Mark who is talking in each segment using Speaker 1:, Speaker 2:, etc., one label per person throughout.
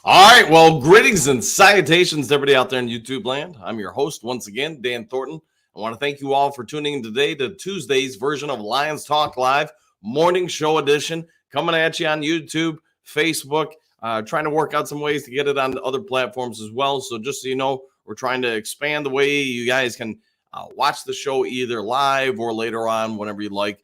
Speaker 1: All right, well, greetings and salutations to everybody out there in YouTube land. I'm your host once again, Dan Thornton. I want to thank you all for tuning in today to Tuesday's version of Lions Talk Live, morning show edition, coming at you on YouTube, Facebook, trying to work out some ways to get it on other platforms as well. So just so you know, we're trying to expand the way you guys can watch the show either live or later on, whenever you like.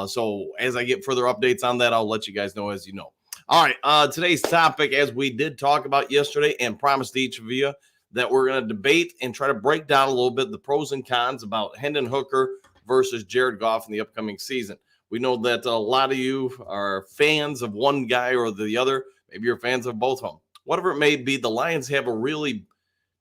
Speaker 1: So as I get further updates on that, I'll let you guys know as you know. All right, today's topic, as we did talk about yesterday and promised each of you, that we're going to debate and try to break down a little bit the pros and cons about Hendon Hooker versus Jared Goff in the upcoming season. We know that a lot of you are fans of one guy or the other. Maybe you're fans of both of them. Whatever it may be, the Lions have a really,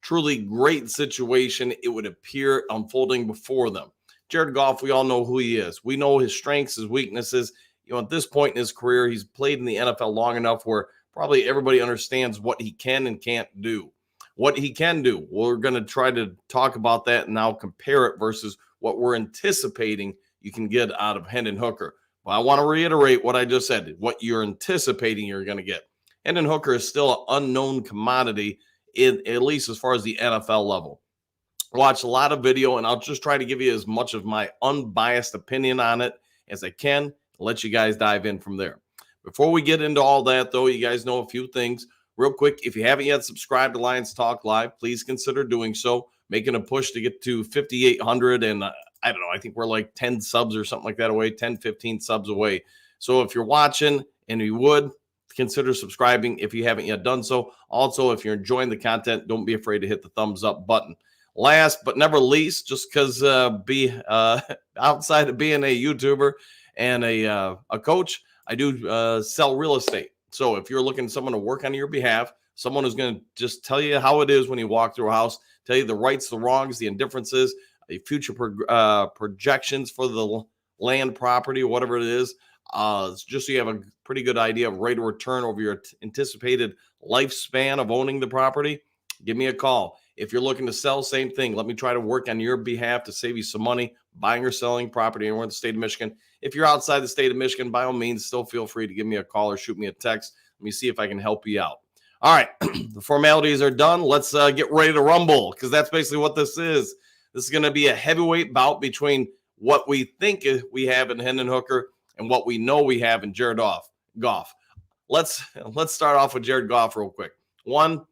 Speaker 1: truly great situation, it would appear, unfolding before them. Jared Goff, we all know who he is. We know his strengths, his weaknesses. At this point in his career, he's played in the NFL long enough where probably everybody understands what he can and can't do. What he can do, we're going to try to talk about that and now compare it versus what we're anticipating you can get out of Hendon Hooker. But I want to reiterate what I just said, what you're anticipating you're going to get. Hendon Hooker is still an unknown commodity, at least as far as the NFL level. Watch a lot of video, and I'll just try to give you as much of my unbiased opinion on it as I can. Let you guys dive in from there. Before we get into all that, though, you guys know a few things. Real quick, if you haven't yet subscribed to Lions Talk Live, please consider doing so. Making a push to get to 5,800, and I don't know, I think we're like 10 subs or something like that away, 10, 15 subs away. So if you're watching and you would, consider subscribing if you haven't yet done so. Also, if you're enjoying the content, don't be afraid to hit the thumbs up button. Last but never least, just because outside of being a YouTuber and a coach, I do sell real estate. So if you're looking for someone to work on your behalf, someone who's going to just tell you how it is when you walk through a house, tell you the rights, the wrongs, the indifferences, the future projections for the land, property, whatever it is, just so you have a pretty good idea of rate of return over your anticipated lifespan of owning the property, give me a call. If you're looking to sell, same thing. Let me try to work on your behalf to save you some money buying or selling property anywhere in the state of Michigan. If you're outside the state of Michigan, by all means, still feel free to give me a call or shoot me a text. Let me see if I can help you out. All right, the formalities are done. Let's get ready to rumble, because that's basically what this is. This is going to be a heavyweight bout between what we think we have in Hendon Hooker and what we know we have in Jared Goff. Let's start off with Jared Goff real quick. One,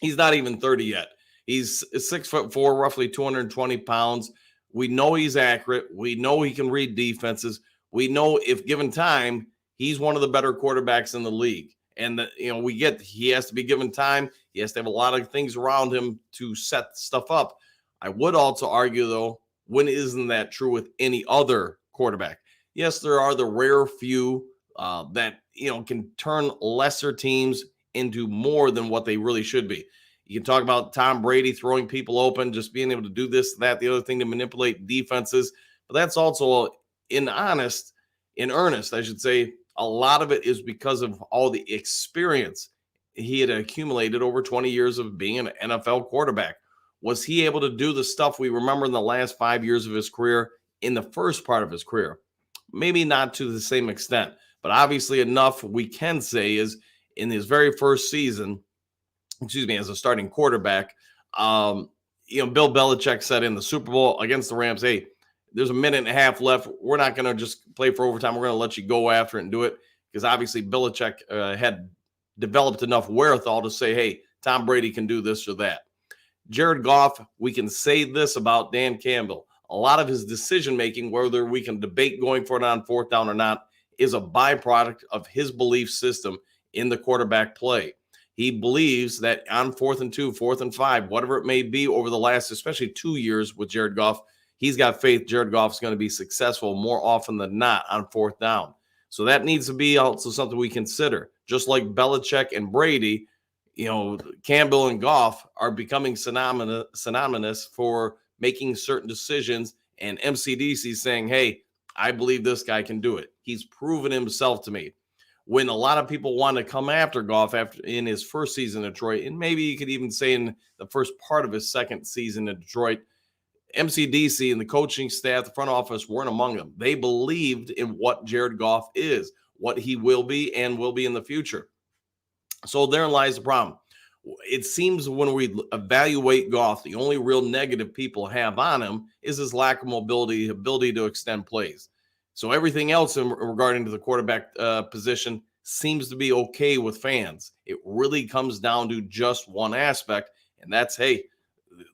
Speaker 1: he's not even 30 yet. He's 6'4", roughly 220 pounds. We know he's accurate. We know he can read defenses. We know if given time, he's one of the better quarterbacks in the league. And he has to be given time. He has to have a lot of things around him to set stuff up. I would also argue, though, when isn't that true with any other quarterback? Yes, there are the rare few that can turn lesser teams into more than what they really should be. You can talk about Tom Brady throwing people open, just being able to do this, that, the other thing to manipulate defenses. But that's also in earnest, I should say, a lot of it is because of all the experience he had accumulated over 20 years of being an NFL quarterback. Was he able to do the stuff we remember in the last 5 years of his career in the first part of his career? Maybe not to the same extent, but obviously enough we can say is in his very first season, as a starting quarterback, Bill Belichick said in the Super Bowl against the Rams, hey, there's a minute and a half left. We're not going to just play for overtime. We're going to let you go after it and do it, because obviously Belichick had developed enough wherewithal to say, hey, Tom Brady can do this or that. Jared Goff, we can say this about Dan Campbell. A lot of his decision-making, whether we can debate going for it on fourth down or not, is a byproduct of his belief system in the quarterback play. He believes that on 4th and 2, 4th and 5, whatever it may be over the last, especially 2 years with Jared Goff, he's got faith Jared Goff's going to be successful more often than not on fourth down. So that needs to be also something we consider. Just like Belichick and Brady, Campbell and Goff are becoming synonymous for making certain decisions, and MCDC saying, hey, I believe this guy can do it. He's proven himself to me. When a lot of people want to come after Goff in his first season in Detroit, and maybe you could even say in the first part of his second season in Detroit, MCDC and the coaching staff, the front office weren't among them. They believed in what Jared Goff is, what he will be and will be in the future. So therein lies the problem. It seems when we evaluate Goff, the only real negative people have on him is his lack of mobility, ability to extend plays. So everything else regarding to the quarterback position seems to be okay with fans. It really comes down to just one aspect, and that's, hey,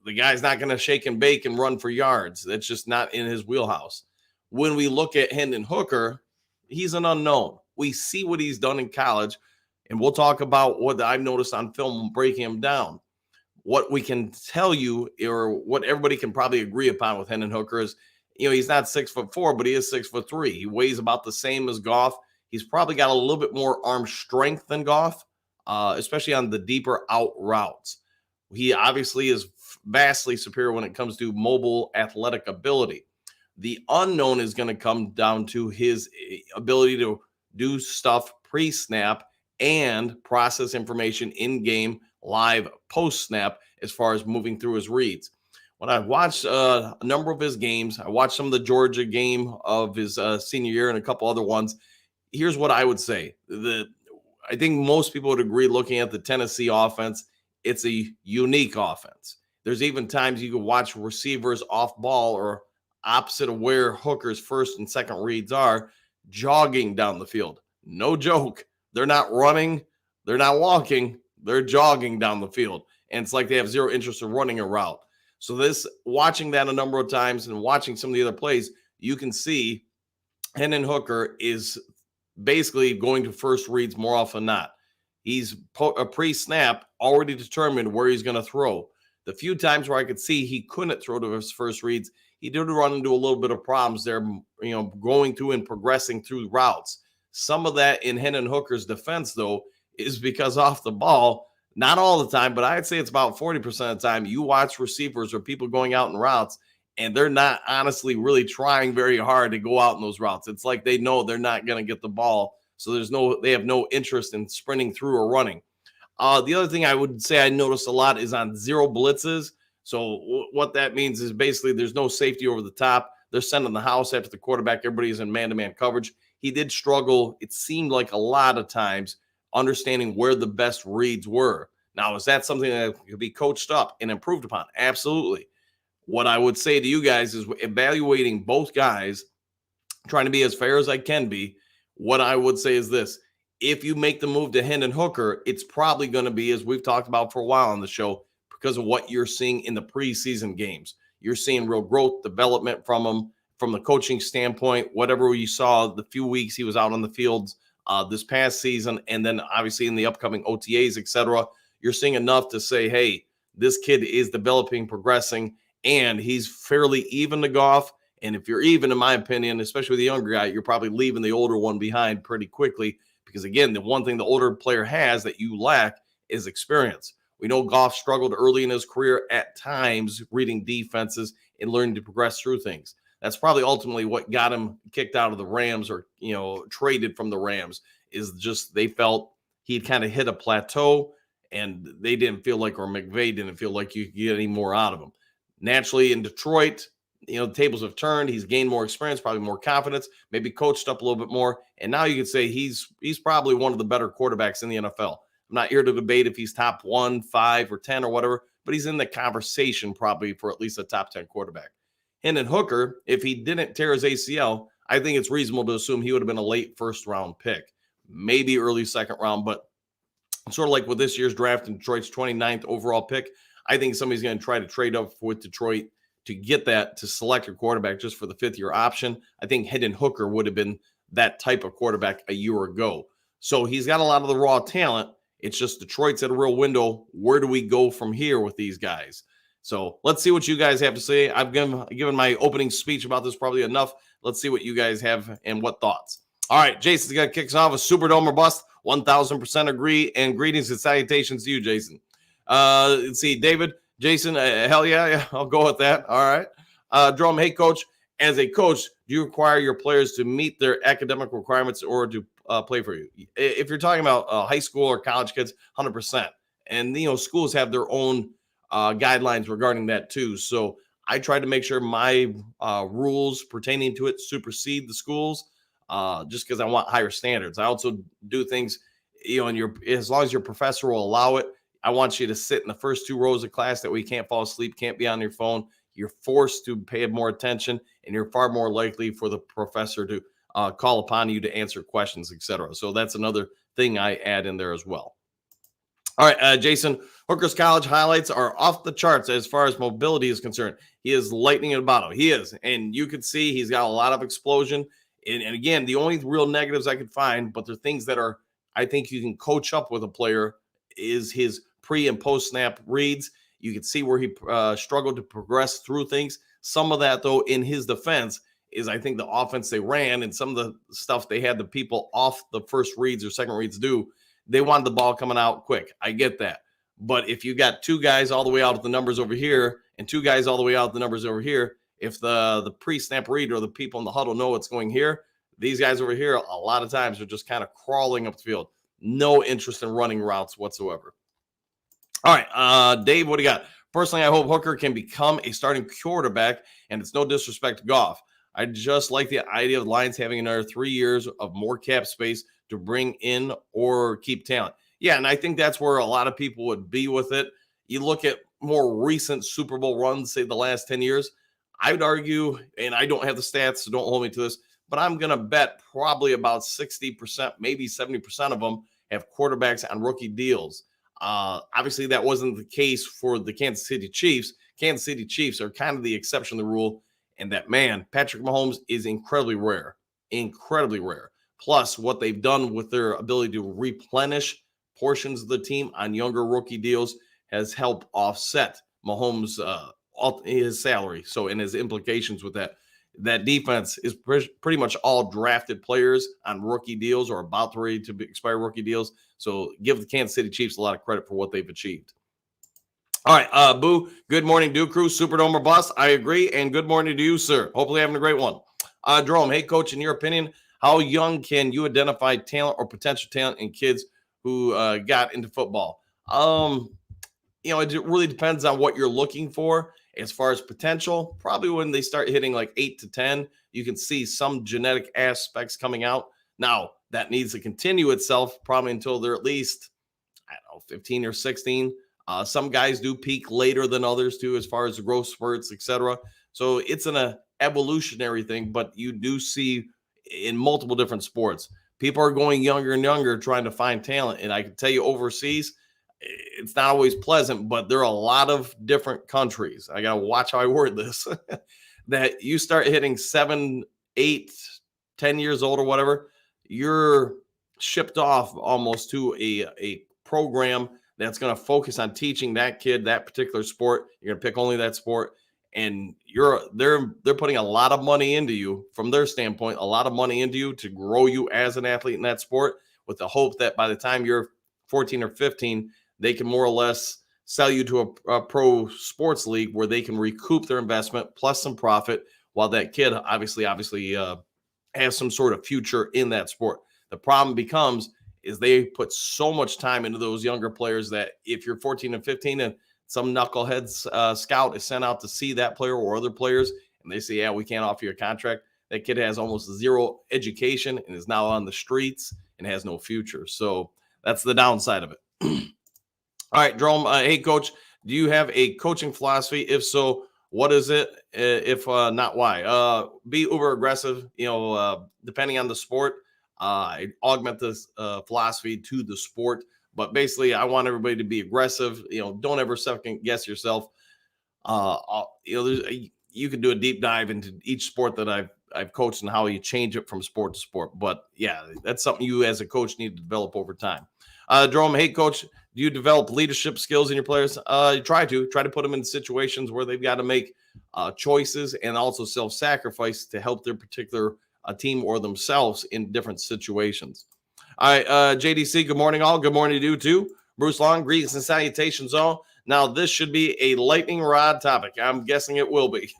Speaker 1: the guy's not going to shake and bake and run for yards. That's just not in his wheelhouse. When we look at Hendon Hooker, he's an unknown. We see what he's done in college, and we'll talk about what I've noticed on film breaking him down. What we can tell you, or what everybody can probably agree upon with Hendon Hooker, is, he's not 6'4", but he is 6'3". He weighs about the same as Goff. He's probably got a little bit more arm strength than Goff, especially on the deeper out routes. He obviously is vastly superior when it comes to mobile athletic ability. The unknown is going to come down to his ability to do stuff pre-snap and process information in-game live post-snap as far as moving through his reads. When I watched a number of his games, I watched some of the Georgia game of his senior year and a couple other ones. Here's what I would say. I think most people would agree, looking at the Tennessee offense, it's a unique offense. There's even times you can watch receivers off ball or opposite of where Hooker's first and second reads are, jogging down the field. No joke. They're not running. They're not walking. They're jogging down the field. And it's like they have zero interest in running a route. So watching that a number of times and watching some of the other plays, you can see Hendon Hooker is basically going to first reads more often than not. He's a pre-snap already determined where he's going to throw. The few times where I could see he couldn't throw to his first reads, he did run into a little bit of problems there, going through and progressing through routes. Some of that in Hendon Hooker's defense, though, is because off the ball, not all the time, but I'd say it's about 40% of the time, you watch receivers or people going out in routes, and they're not honestly really trying very hard to go out in those routes. It's like they know they're not going to get the ball, so they have no interest in sprinting through or running. The other thing I would say I noticed a lot is on zero blitzes. So what that means is basically there's no safety over the top. They're sending the house after the quarterback. Everybody's in man-to-man coverage. He did struggle, it seemed like a lot of times, understanding where the best reads were. Now, is that something that could be coached up and improved upon? Absolutely. What I would say to you guys is evaluating both guys, trying to be as fair as I can be. What I would say is this. If you make the move to Hendon Hooker, it's probably going to be, as we've talked about for a while on the show, because of what you're seeing in the preseason games. You're seeing real growth, development from him, from the coaching standpoint, whatever you saw the few weeks he was out on the fields this past season, and then obviously in the upcoming OTAs, etc. You're seeing enough to say, hey, this kid is developing, progressing, and he's fairly even to Goff. And if you're even, in my opinion, especially with the younger guy, you're probably leaving the older one behind pretty quickly. Because again, the one thing the older player has that you lack is experience. We know Goff struggled early in his career at times reading defenses and learning to progress through things. That's probably ultimately what got him kicked out of the Rams or, traded from the Rams, is just they felt he'd kind of hit a plateau and they didn't feel like, or McVay didn't feel like you could get any more out of him. Naturally in Detroit, the tables have turned. He's gained more experience, probably more confidence, maybe coached up a little bit more. And now you could say he's probably one of the better quarterbacks in the NFL. I'm not here to debate if he's top 1, 5, or 10 or whatever, but he's in the conversation probably for at least a top 10 quarterback. Hendon Hooker, if he didn't tear his ACL, I think it's reasonable to assume he would have been a late first round pick, maybe early second round, but sort of like with this year's draft and Detroit's 29th overall pick, I think somebody's going to try to trade up with Detroit to get that, to select a quarterback just for the fifth-year option. I think Hendon Hooker would have been that type of quarterback a year ago. So he's got a lot of the raw talent. It's just Detroit's at a real window. Where do we go from here with these guys? So let's see what you guys have to say. I've given my opening speech about this probably enough. Let's see what you guys have and what thoughts. All right, Jason's going to kick us off with Superdome or Bust. 1,000% agree, and greetings and salutations to you, Jason. Let's see, David, Jason, hell yeah, I'll go with that. All right. Drum, hey, coach, as a coach, do you require your players to meet their academic requirements or to play for you? If you're talking about high school or college kids, 100%. And, schools have their own guidelines regarding that too. So I try to make sure my rules pertaining to it supersede the schools just because I want higher standards. I also do things and as long as your professor will allow it, I want you to sit in the first 2 rows of class. That way you can't fall asleep, can't be on your phone. You're forced to pay more attention, and you're far more likely for the professor to call upon you to answer questions, etc. So that's another thing I add in there as well. All right, Jason, Hooker's college highlights are off the charts as far as mobility is concerned. He is lightning in a bottle. He is. And you can see he's got a lot of explosion. And again, the only real negatives I could find, but they're things that are, I think you can coach up with a player, is his pre and post snap reads. You can see where he struggled to progress through things. Some of that, though, in his defense, is I think the offense they ran and some of the stuff they had the people off the first reads or second reads do. They wanted the ball coming out quick. I get that. But if you got 2 guys all the way out at the numbers over here and 2 guys all the way out at the numbers over here, if the pre-snap read or the people in the huddle know what's going here, these guys over here a lot of times are just kind of crawling up the field. No interest in running routes whatsoever. All right, Dave, what do you got? Personally, I hope Hooker can become a starting quarterback, and it's no disrespect to Goff. I just like the idea of the Lions having another 3 years of more cap space to bring in or keep talent. Yeah, and I think that's where a lot of people would be with it. You look at more recent Super Bowl runs, say the last 10 years, I would argue, and I don't have the stats, so don't hold me to this, but I'm going to bet probably about 60%, maybe 70% of them have quarterbacks on rookie deals. Obviously, that wasn't the case for the Kansas City Chiefs. Kansas City Chiefs are kind of the exception to the rule, and that, man, Patrick Mahomes is incredibly rare. Plus, what they've done with their ability to replenish portions of the team on younger rookie deals has helped offset Mahomes' his salary. So, and his implications with that defense is pretty much all drafted players on rookie deals or about to ready to expire rookie deals. So, give the Kansas City Chiefs a lot of credit for what they've achieved. All right, Boo. Good morning, Duke Crew. Superdome or bust? I agree, and good morning to you, sir. Hopefully, having a great one. Jerome, hey, Coach, in your opinion, how young can you identify talent or potential talent in kids who got into football? It really depends on what you're looking for as far as potential. Probably when they start hitting like 8 to 10, you can see some genetic aspects coming out. Now, that needs to continue itself probably until they're at least, 15 or 16. Some guys do peak later than others too, as far as the growth spurts, etc. So it's an evolutionary thing, but you do see in multiple different sports, people are going younger and younger trying to find talent. And I can tell you overseas, it's not always pleasant, but there are a lot of different countries. I got to watch how I word this that you start hitting 7, 8, 10 years old or whatever, you're shipped off almost to a program that's going to focus on teaching that kid that particular sport. You're going to pick only that sport. And they're putting a lot of money into you from their standpoint, a lot of money into you to grow you as an athlete in that sport, with the hope that by the time you're 14 or 15, they can more or less sell you to a pro sports league where they can recoup their investment plus some profit, while that kid obviously has some sort of future in that sport. The problem becomes is they put so much time into those younger players that if you're 14 and 15 and some knuckleheads scout is sent out to see that player or other players, and they say, yeah, we can't offer you a contract. That kid has almost zero education and is now on the streets and has no future. So that's the downside of it. All right, Jerome. Hey, Coach, do you have a coaching philosophy? If so, what is it? If not, why? Be uber aggressive, depending on the sport. I augment this philosophy to the sport. But basically, I want everybody to be aggressive. Don't ever second guess yourself. You can do a deep dive into each sport that I've coached and how you change it from sport to sport. But yeah, that's something you as a coach need to develop over time. Jerome, hey, Coach, do you develop leadership skills in your players? You try to put them in situations where they've got to make choices and also self-sacrifice to help their particular team or themselves in different situations. All right, JDC, good morning, all. Good morning to you, too. Bruce Long, greetings and salutations, all. Now, this should be a lightning rod topic. I'm guessing it will be.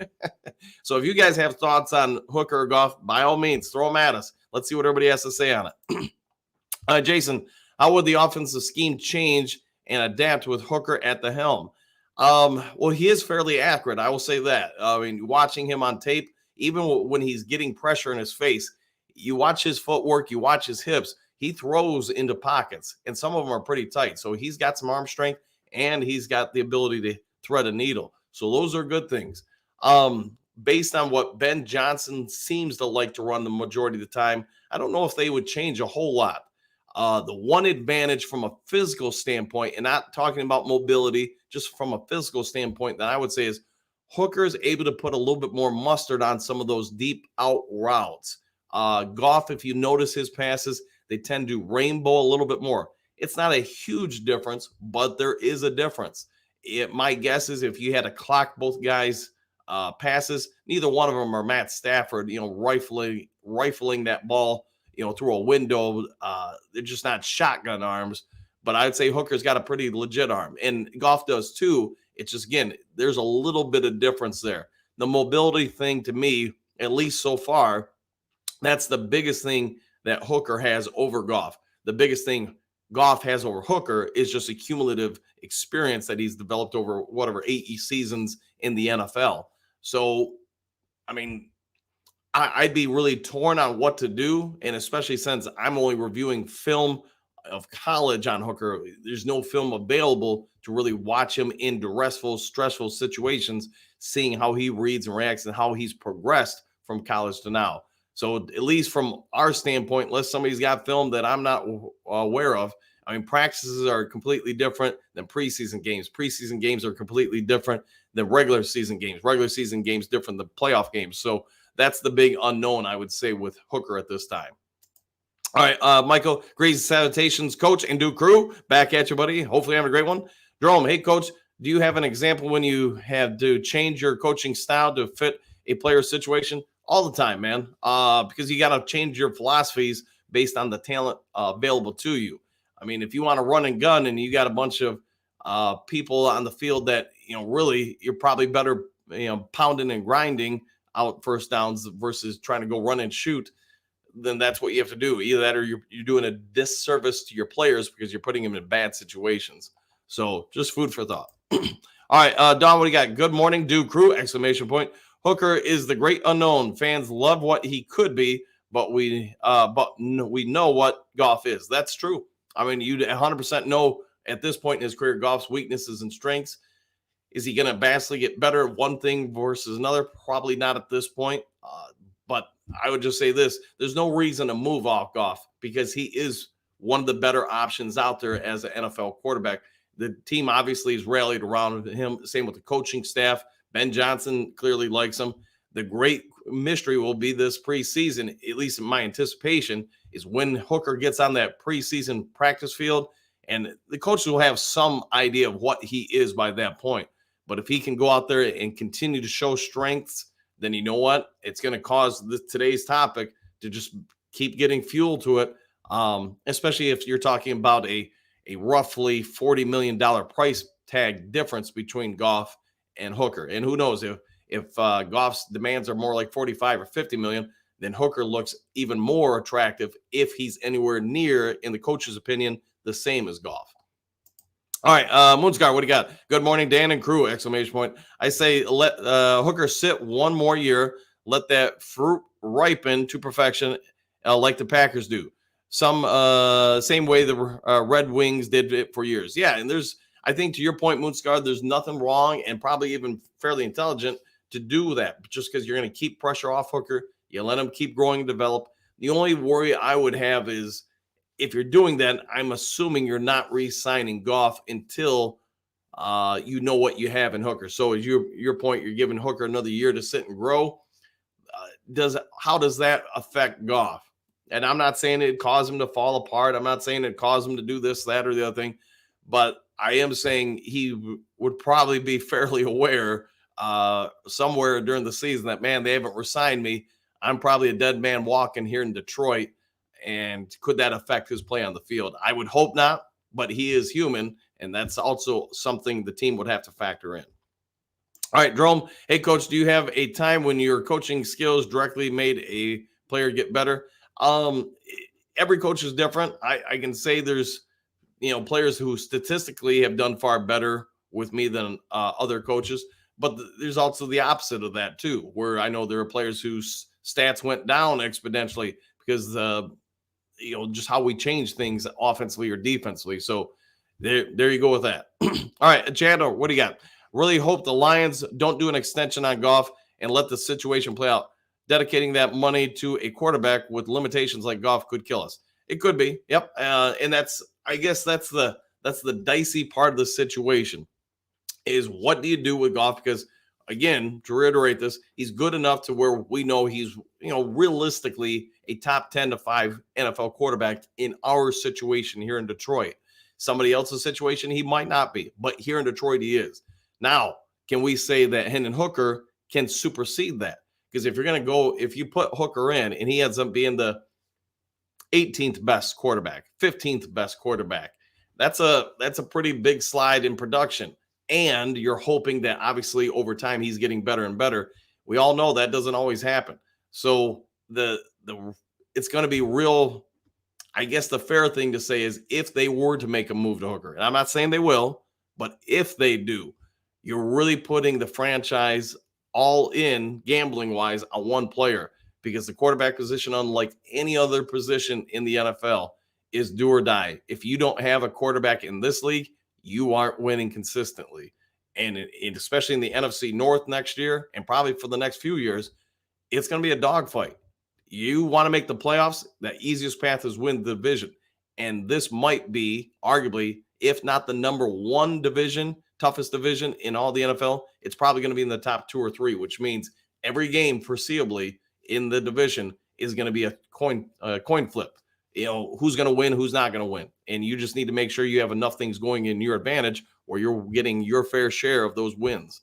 Speaker 1: So if you guys have thoughts on Hooker or Goff, by all means, throw them at us. Let's see what everybody has to say on it. Jason, how would the offensive scheme change and adapt with Hooker at the helm? Well, he is fairly accurate. I will say that. I mean, watching him on tape, even when he's getting pressure in his face, you watch his footwork, you watch his hips. he throws into pockets, and some of them are pretty tight. So he's got some arm strength, and he's got the ability to thread a needle. So those are good things. Based on what Ben Johnson seems to like to run the majority of the time, I don't know if they would change a whole lot. The one advantage from a physical standpoint, and not talking about mobility, just from a physical standpoint, that I would say is Hooker is able to put a little bit more mustard on some of those deep out routes. Goff, if you notice his passes, they tend to rainbow a little bit more. It's not a huge difference, but there is a difference. My guess is if you had to clock both guys' passes, neither one of them are Matt Stafford, rifling that ball, through a window. They're just not shotgun arms. But I'd say Hooker's got a pretty legit arm, and Goff does too. It's just, again, there's a little bit of difference there. The mobility thing, to me, at least so far, that's the biggest thing that Hooker has over Goff. The biggest thing Goff has over Hooker is just a cumulative experience that he's developed over whatever 8 seasons in the NFL. So, I mean, I'd be really torn on what to do, and especially since I'm only reviewing film of college on Hooker, there's no film available to really watch him in stressful situations, seeing how he reads and reacts and how he's progressed from college to now. So at least from our standpoint, unless somebody's got film that I'm not aware of, I mean, practices are completely different than preseason games. Preseason games are completely different than regular season games. Regular season games different than playoff games. So that's the big unknown, I would say, with Hooker at this time. All right, Michael, great salutations, Coach and Duke Crew. Back at you, buddy. Hopefully having a great one. Jerome, hey, Coach, do you have an example when you had to change your coaching style to fit a player's situation? All the time, man, because you got to change your philosophies based on the talent available to you. I mean, if you want to run and gun and you got a bunch of people on the field that, really you're probably better, pounding and grinding out first downs versus trying to go run and shoot, then that's what you have to do. Either that or you're doing a disservice to your players because you're putting them in bad situations. So just food for thought. All right, Don, what do you got? Good morning, Duke Crew, exclamation point. Hooker is the great unknown. Fans love what he could be, but we know what Goff is. That's true. I mean, you 100% know at this point in his career Goff's weaknesses and strengths. Is he going to vastly get better at one thing versus another? Probably not at this point. But I would just say this. There's no reason to move off Goff because he is one of the better options out there as an NFL quarterback. The team obviously has rallied around him. Same with the coaching staff. Ben Johnson clearly likes him. The great mystery will be this preseason, at least in my anticipation, is when Hooker gets on that preseason practice field, and the coaches will have some idea of what he is by that point. But if he can go out there and continue to show strengths, then you know what? It's going to cause today's topic to just keep getting fuel to it, especially if you're talking about a roughly $40 million price tag difference between Goff and Hooker. And who knows, if Goff's demands are more like 45 or 50 million, then Hooker looks even more attractive if he's anywhere near, in the coach's opinion, the same as Goff. All right, Moonscar, what do you got? Good morning, Dan and crew, exclamation point. I say let Hooker sit one more year, let that fruit ripen to perfection like the Packers do. Same way the Red Wings did it for years. Yeah, and I think to your point, Moonscar, there's nothing wrong and probably even fairly intelligent to do that. Just because you're going to keep pressure off Hooker, you let him keep growing and develop. The only worry I would have is if you're doing that, I'm assuming you're not re-signing Goff until you know what you have in Hooker. So as your point, you're giving Hooker another year to sit and grow. How does that affect Goff? And I'm not saying it caused him to fall apart. I'm not saying it caused him to do this, that, or the other thing. But I am saying he would probably be fairly aware somewhere during the season that, man, they haven't re-signed me. I'm probably a dead man walking here in Detroit. And could that affect his play on the field? I would hope not, but he is human, and that's also something the team would have to factor in. All right, Jerome. Hey, Coach, do you have a time when your coaching skills directly made a player get better? Every coach is different. I can say there's, players who statistically have done far better with me than other coaches, but there's also the opposite of that too, where I know there are players whose stats went down exponentially because just how we change things offensively or defensively. So there you go with that. All right, Chad, what do you got? Really hope the Lions don't do an extension on Goff and let the situation play out. Dedicating that money to a quarterback with limitations like Goff could kill us. It could be, yep. And I guess that's the dicey part of the situation. Is what do you do with Goff? Because again, to reiterate this, he's good enough to where we know he's realistically a top 10 to 5 NFL quarterback in our situation here in Detroit. Somebody else's situation, he might not be, but here in Detroit, he is. Now, can we say that Hendon Hooker can supersede that? Because if you put Hooker in and he ends up being the 18th best quarterback, 15th best quarterback, that's a pretty big slide in production. And you're hoping that obviously over time he's getting better and better. We all know that doesn't always happen. So it's going to be real. I guess the fair thing to say is if they were to make a move to Hooker, and I'm not saying they will, but if they do, you're really putting the franchise all in gambling wise on one player, because the quarterback position, unlike any other position in the NFL, is do or die. If you don't have a quarterback in this league, you aren't winning consistently. And especially in the NFC North next year, and probably for the next few years, it's going to be a dogfight. You want to make the playoffs, the easiest path is win the division. And this might be arguably, if not the number one division, toughest division in all the NFL, it's probably going to be in the top 2 or 3, which means every game foreseeably in the division is going to be a coin flip. Who's going to win, who's not going to win. And you just need to make sure you have enough things going in your advantage where you're getting your fair share of those wins.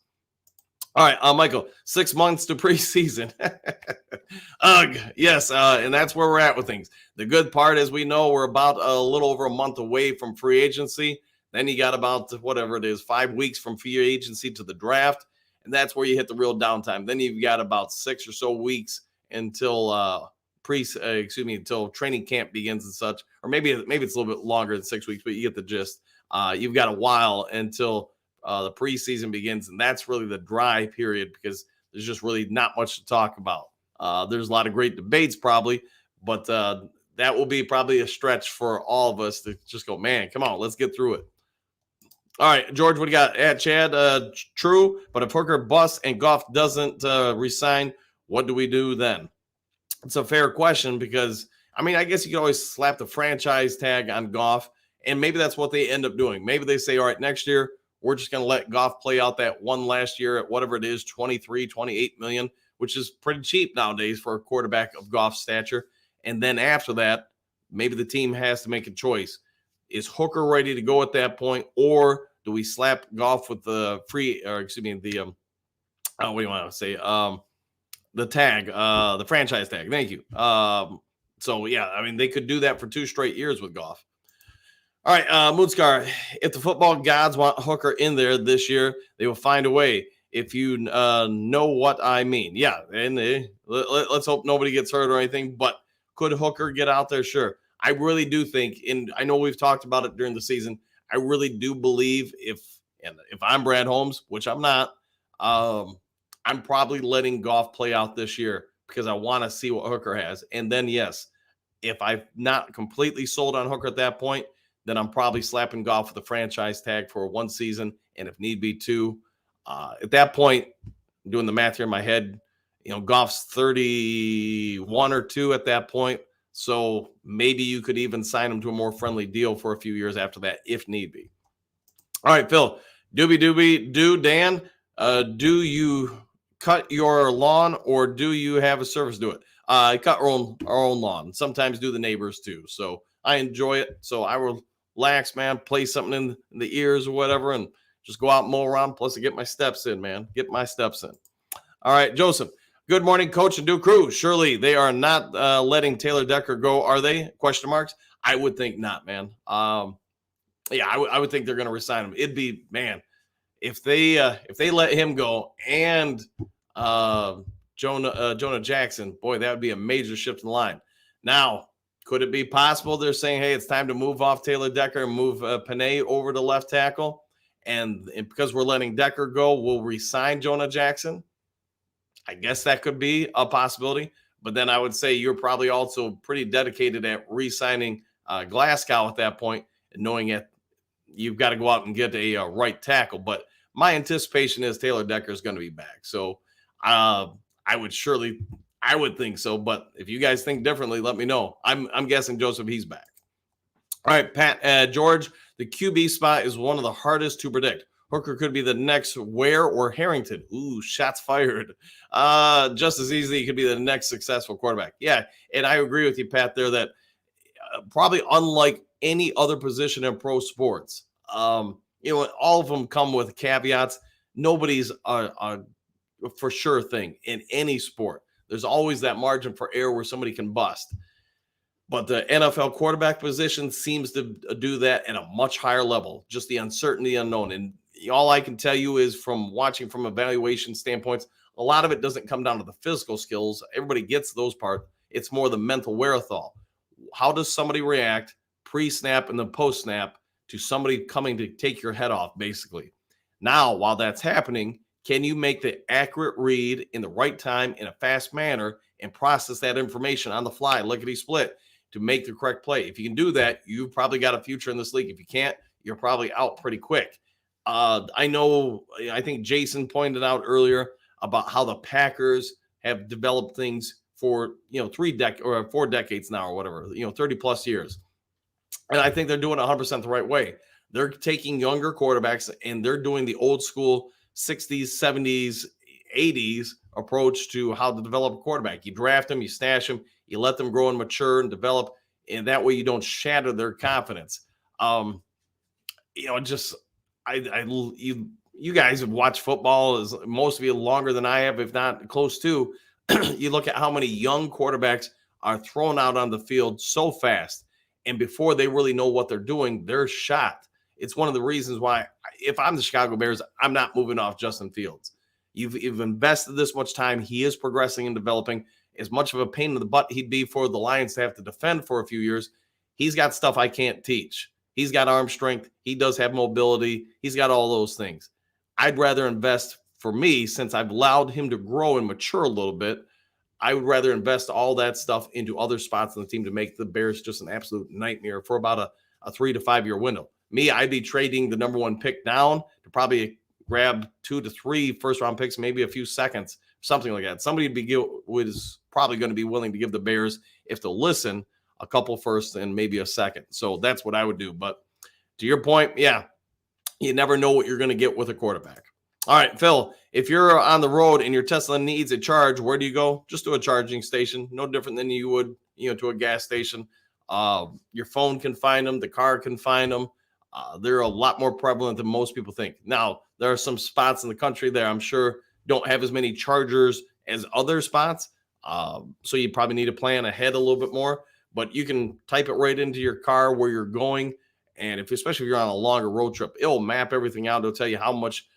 Speaker 1: All right, Michael, 6 months to preseason. Ugh, yes, and that's where we're at with things. The good part is we know we're about a little over a month away from free agency. Then you got about, whatever it is, 5 weeks from free agency to the draft, and that's where you hit the real downtime. Then you've got about 6 or so weeks until until training camp begins and such, or maybe it's a little bit longer than 6 weeks, but you get the gist. You've got a while until the preseason begins, and that's really the dry period because there's just really not much to talk about. There's a lot of great debates probably, but that will be probably a stretch for all of us to just go, man, come on, let's get through it. All right, George, what do you got? Chad, true, but if Hooker busts and Goff doesn't resign, what do we do then? It's a fair question because, I guess you could always slap the franchise tag on Goff, and maybe that's what they end up doing. Maybe they say, all right, next year, we're just going to let Goff play out that one last year at whatever it is, 23, 28 million, which is pretty cheap nowadays for a quarterback of Goff's stature. And then after that, maybe the team has to make a choice. Is Hooker ready to go at that point, or do we slap Goff with the what do you want to say? The tag, the franchise tag. Thank you. So yeah, they could do that for 2 straight years with Goff. All right, Moonscar, if the football gods want Hooker in there this year, they will find a way. If you know what I mean. Yeah, and let's hope nobody gets hurt or anything, but could Hooker get out there? Sure. I really do think, and I know we've talked about it during the season, I really do believe if I'm Brad Holmes, which I'm not, I'm probably letting Goff play out this year because I want to see what Hooker has. And then, yes, if I'm not completely sold on Hooker at that point, then I'm probably slapping Goff with a franchise tag for 1 season, and if need be 2. At that point, I'm doing the math here in my head, Goff's 31 or 2 at that point, so maybe you could even sign him to a more friendly deal for a few years after that, if need be. All right, Phil, Dan, do you cut your lawn or do you have a service do it? I cut our own lawn. Sometimes do the neighbors too. So I enjoy it. So I will relax, man, play something in the ears or whatever, and just go out and mow around. Plus, I get my steps in, man. Get my steps in. All right, Joseph. Good morning, Coach and Duke Crew. Surely they are not letting Taylor Decker go, are they? Question marks. I would think not, man. Yeah, I would think they're going to resign him. It'd be, man, if they let him go and Jonah Jackson, boy, that would be a major shift in the line. Now, could it be possible they're saying, hey, it's time to move off Taylor Decker and move Panay over to left tackle? And because we're letting Decker go, we'll re-sign Jonah Jackson? I guess that could be a possibility. But then I would say you're probably also pretty dedicated at re-signing Glasgow at that point, and knowing that you've got to go out and get a right tackle. But my anticipation is Taylor Decker is going to be back. So I would think so. But if you guys think differently, let me know. I'm guessing, Joseph, he's back. All right, Pat, George, the QB spot is one of the hardest to predict. Hooker could be the next Ware or Harrington. Ooh, shots fired. Just as easily, he could be the next successful quarterback. Yeah, and I agree with you, Pat, there that probably unlike any other position in pro sports, all of them come with caveats. Nobody's a for sure thing in any sport. There's always that margin for error where somebody can bust. But the NFL quarterback position seems to do that at a much higher level, just the uncertainty unknown. And all I can tell you is from watching from evaluation standpoints, a lot of it doesn't come down to the physical skills. Everybody gets those parts. It's more the mental wherewithal. How does somebody react pre-snap and then post-snap to somebody coming to take your head off, basically? Now, while that's happening, can you make the accurate read in the right time in a fast manner and process that information on the fly, lickety-split, to make the correct play? If you can do that, you've probably got a future in this league. If you can't, you're probably out pretty quick. I think Jason pointed out earlier about how the Packers have developed things for 4 decades now or whatever, 30 plus years. And I think they're doing it 100% the right way. They're taking younger quarterbacks and they're doing the old school 60s, 70s, 80s approach to how to develop a quarterback. You draft them, you stash them, you let them grow and mature and develop, and that way you don't shatter their confidence. You guys have watched football, as most of you, longer than I have, if not close to. You look at how many young quarterbacks are thrown out on the field so fast, and before they really know what they're doing, they're shot. It's one of the reasons why, if I'm the Chicago Bears, I'm not moving off Justin Fields. You've invested this much time. He is progressing and developing. As much of a pain in the butt he'd be for the Lions to have to defend for a few years, he's got stuff I can't teach. He's got arm strength. He does have mobility. He's got all those things. I'd rather invest, for me, since I've allowed him to grow and mature a little bit, I would rather invest all that stuff into other spots in the team to make the Bears just an absolute nightmare for about a 3 to 5 year window. Me, I'd be trading the number 1 pick down to probably grab 2 to 3 first-round picks, maybe a few seconds, something like that. Somebody was probably going to be willing to give the Bears, if they'll listen, a couple first and maybe a second. So that's what I would do. But to your point, yeah, you never know what you're going to get with a quarterback. All right, Phil, if you're on the road and your Tesla needs a charge, where do you go? Just to a charging station. No different than you would, to a gas station. Your phone can find them. The car can find them. They're a lot more prevalent than most people think. Now, there are some spots in the country that I'm sure don't have as many chargers as other spots. So you probably need to plan ahead a little bit more. But you can type it right into your car where you're going. And especially if you're on a longer road trip, it'll map everything out. It'll tell you how much,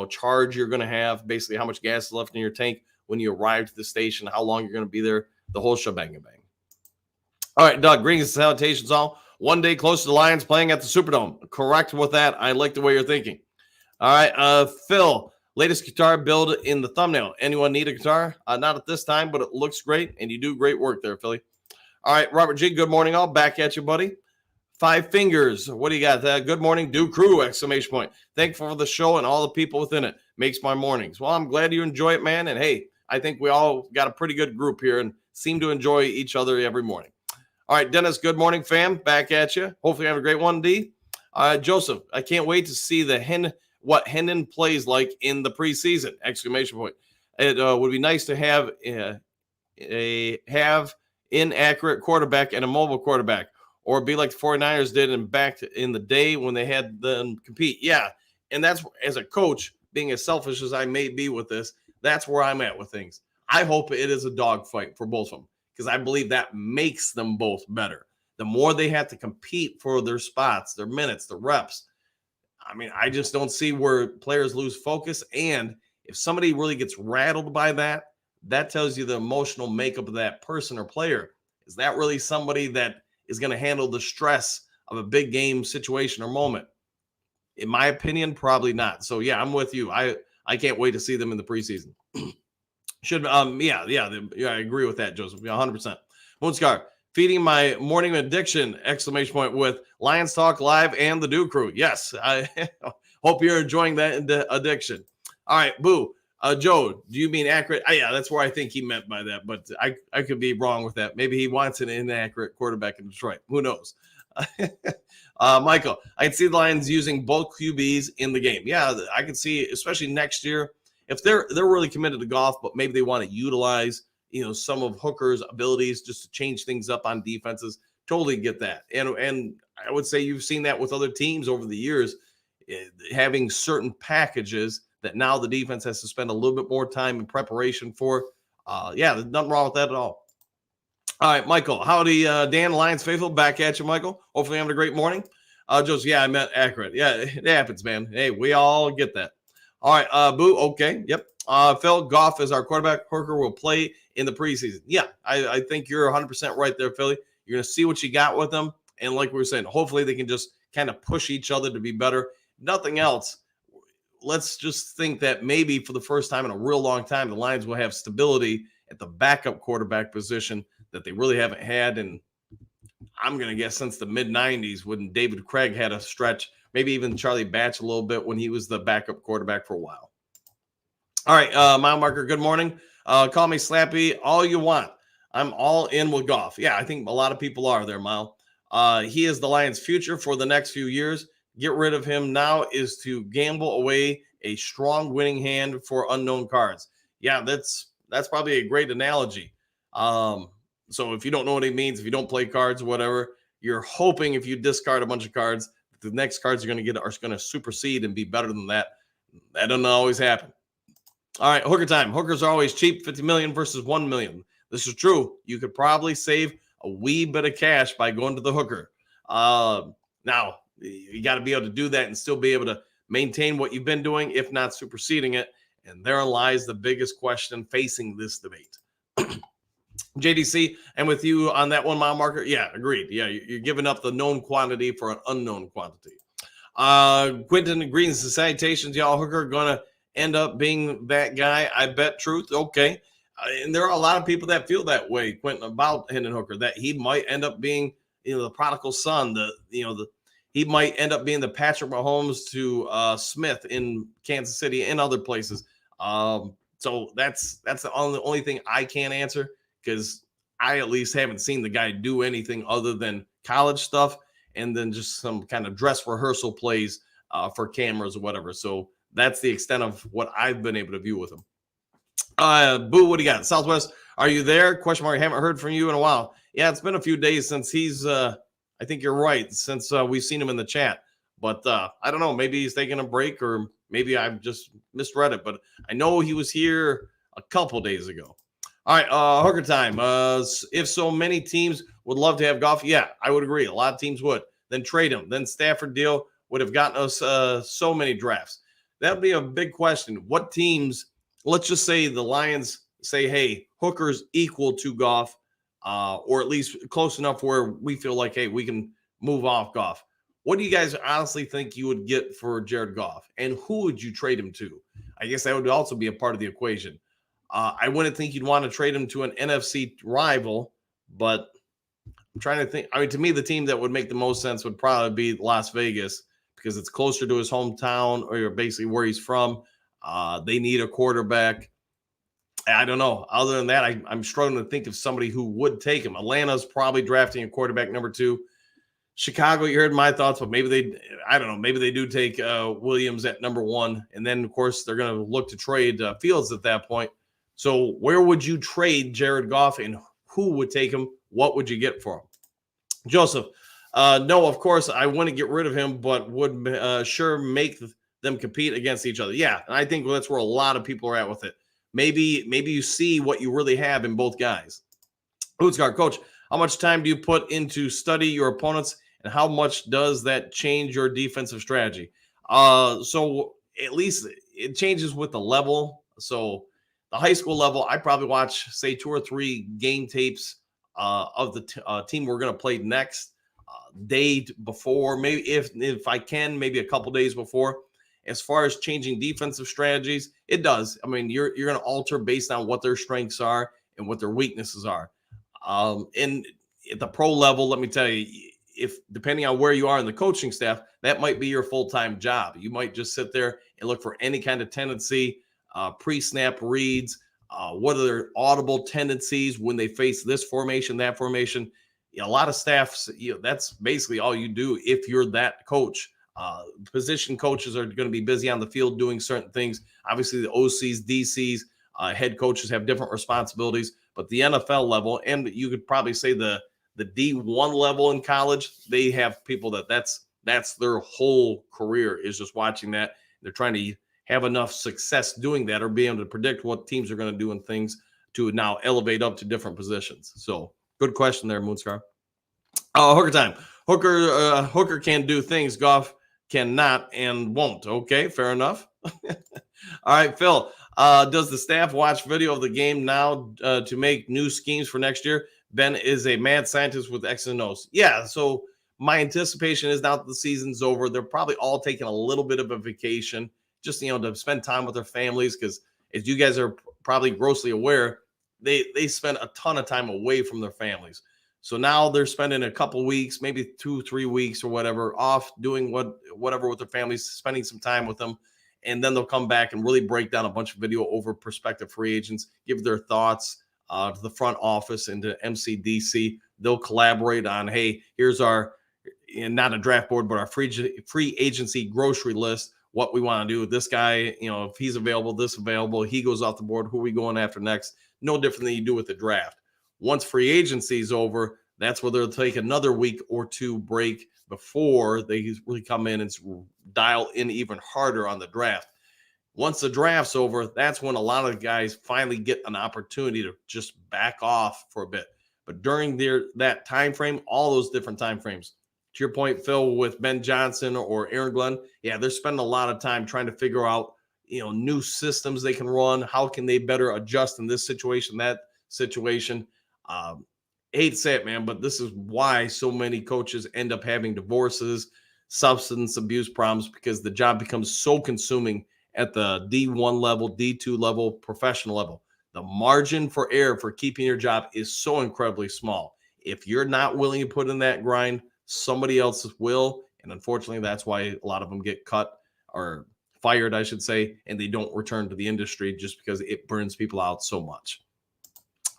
Speaker 1: charge you're going to have, basically how much gas is left in your tank when you arrive to the station, how long you're going to be there, the whole shebang and bang. All right, Doug, greetings and salutations all. One day close to the Lions playing at the Superdome. Correct with that. I like the way you're thinking. All right, Phil, latest guitar build in the thumbnail. Anyone need a guitar? Not at this time, but it looks great, and you do great work there, Philly. All right, Robert G, good morning all. Back at you, buddy. 5 fingers. What do you got? Good morning, Do Crew, exclamation point. Thankful for the show and all the people within it. Makes my mornings. Well, I'm glad you enjoy it, man. And hey, I think we all got a pretty good group here and seem to enjoy each other every morning. All right, Dennis, good morning, fam. Back at you. Hopefully you have a great one, D. Joseph, I can't wait to see what Hendon plays like in the preseason, exclamation point. It would be nice to have have inaccurate quarterback and a mobile quarterback, or be like the 49ers did and back in the day when they had them compete. Yeah, and that's, as a coach, being as selfish as I may be with this, that's where I'm at with things. I hope it is a dogfight for both of them, because I believe that makes them both better. The more they have to compete for their spots, their minutes, the reps, I mean, I just don't see where players lose focus. And if somebody really gets rattled by that, that tells you the emotional makeup of that person or player. Is that really somebody that is going to handle the stress of a big game situation or moment? In my opinion, probably not. So, yeah, I'm with you. I can't wait to see them in the preseason. Should yeah, I agree with that, Joseph. Yeah, 100%. Moonscar, feeding my morning addiction! Exclamation point with Lions Talk Live and the Do Crew. Yes, I hope you're enjoying that addiction. All right, Boo. Joe, do you mean accurate? Yeah, that's where I think he meant by that, but I could be wrong with that. Maybe he wants an inaccurate quarterback in Detroit. Who knows? Michael, I can see the Lions using both QBs in the game. Yeah, I can see, especially next year, if they're really committed to Goff, but maybe they want to utilize some of Hooker's abilities just to change things up on defenses. Totally get that, and I would say you've seen that with other teams over the years, having certain packages that now the defense has to spend a little bit more time in preparation for. Yeah, there's nothing wrong with that at all. All right, Michael. Howdy, Dan, Lions faithful. Back at you, Michael. Hopefully, having a great morning. Joseph, yeah, I meant accurate. Yeah, it happens, man. Hey, we all get that. All right, Boo. Okay, yep. Phil, Goff is our quarterback. Hooker will play in the preseason. Yeah, I think you're 100% right there, Philly. You're going to see what you got with them. And like we were saying, hopefully they can just kind of push each other to be better. Nothing else. Let's just think that maybe for the first time in a real long time, the Lions will have stability at the backup quarterback position that they really haven't had. And I'm going to guess since the mid 90s when David Craig had a stretch, maybe even Charlie Batch a little bit when he was the backup quarterback for a while. All right, Mile Marker, good morning. Call me Slappy all you want. I'm all in with Goff. Yeah, I think a lot of people are there, Mile. He is the Lions' future for the next few years. Get rid of him now is to gamble away a strong winning hand for unknown cards. Yeah, that's probably a great analogy. So if you don't know what he means, if you don't play cards or whatever, you're hoping if you discard a bunch of cards, the next cards you're going to get are going to supersede and be better than that. That doesn't always happen. All right, Hooker time. Hookers are always cheap, 50 million versus 1 million. This is true. You could probably save a wee bit of cash by going to the Hooker. Now, you got to be able to do that and still be able to maintain what you've been doing, if not superseding it. And therein lies the biggest question facing this debate. JDC, and with you on that 1 mile marker, yeah, agreed. Yeah, you're giving up the known quantity for an unknown quantity. Quentin Greens, salutations, y'all. Hooker gonna end up being that guy. I bet. Truth, okay. And there are a lot of people that feel that way, Quentin, about Hendon Hooker, that he might end up being, the prodigal son. He might end up being the Patrick Mahomes to Smith in Kansas City and other places. So that's the only thing I can't answer, because I at least haven't seen the guy do anything other than college stuff and then just some kind of dress rehearsal plays for cameras or whatever. So that's the extent of what I've been able to view with him. Boo, what do you got? Southwest, are you there? Question mark. I haven't heard from you in a while. Yeah, it's been a few days since he's I think you're right, since we've seen him in the chat. But I don't know, maybe he's taking a break, or maybe I've just misread it. But I know he was here a couple days ago. All right, Hooker time. If so many teams would love to have Goff, yeah, I would agree. A lot of teams would. Then trade him. Then Stafford deal would have gotten us so many drafts. That would be a big question. What teams, let's just say the Lions say, hey, Hooker's equal to Goff, or at least close enough where we feel like, hey, we can move off Goff. What do you guys honestly think you would get for Jared Goff? And who would you trade him to? I guess that would also be a part of the equation. I wouldn't think you'd want to trade him to an NFC rival, but I'm trying to think. I mean, to me, the team that would make the most sense would probably be Las Vegas, because it's closer to his hometown, or basically where he's from. They need a quarterback. I don't know. Other than that, I'm struggling to think of somebody who would take him. Atlanta's probably drafting a quarterback number 2. Chicago, you heard my thoughts, but maybe I don't know. Maybe they do take Williams at number 1. And then, of course, they're going to look to trade Fields at that point. So where would you trade Jared Goff, and who would take him? What would you get for him? Joseph, no, of course, I wouldn't get rid of him, but would sure make them compete against each other. Yeah, and I think that's where a lot of people are at with it. Maybe you see what you really have in both guys. Hootscar, coach, how much time do you put into study your opponents, and how much does that change your defensive strategy? So at least it changes with the level. So the high school level, I probably watch, say, 2 or 3 game tapes of the team we're going to play next, day before, maybe if I can, maybe a couple days before. As far as changing defensive strategies, it does. I mean, you're going to alter based on what their strengths are and what their weaknesses are. And at the pro level, let me tell you, if depending on where you are in the coaching staff, that might be your full-time job. You might just sit there and look for any kind of tendency, pre-snap reads, what are their audible tendencies when they face this formation, that formation. You know, a lot of staffs, that's basically all you do if you're that coach. Position coaches are going to be busy on the field doing certain things. Obviously, the OCs, DCs, head coaches have different responsibilities, but the NFL level, and you could probably say the D1 level in college, they have people that's their whole career is just watching that. They're trying to have enough success doing that or be able to predict what teams are going to do and things to now elevate up to different positions. So good question there, Moonscar. Hooker time. Hooker can do things Goff cannot and won't. Okay, fair enough. All right, Phil. Does the staff watch video of the game now to make new schemes for next year? Ben is a mad scientist with X and O's. Yeah, so my anticipation is now that the season's over, they're probably all taking a little bit of a vacation, just to spend time with their families, because as you guys are probably grossly aware, they spend a ton of time away from their families. So now they're spending a couple weeks, maybe 2-3 weeks or whatever, off doing whatever with their families, spending some time with them. And then they'll come back and really break down a bunch of video over prospective free agents, give their thoughts to the front office and to MCDC. They'll collaborate on, hey, here's our, and not a draft board, but our free agency grocery list, what we want to do with this guy. If he's available, this available, he goes off the board, who are we going after next? No different than you do with the draft. Once free agency is over, that's where they'll take another week or two break before they really come in and dial in even harder on the draft. Once the draft's over, that's when a lot of guys finally get an opportunity to just back off for a bit. But during that time frame, all those different time frames, to your point, Phil, with Ben Johnson or Aaron Glenn, yeah, they're spending a lot of time trying to figure out, new systems they can run. How can they better adjust in this situation, that situation? I hate to say it, man, but this is why so many coaches end up having divorces, substance abuse problems, because the job becomes so consuming at the D1 level, D2 level, professional level. The margin for error for keeping your job is so incredibly small. If you're not willing to put in that grind, somebody else will. And unfortunately, that's why a lot of them get cut or fired, I should say, and they don't return to the industry just because it burns people out so much.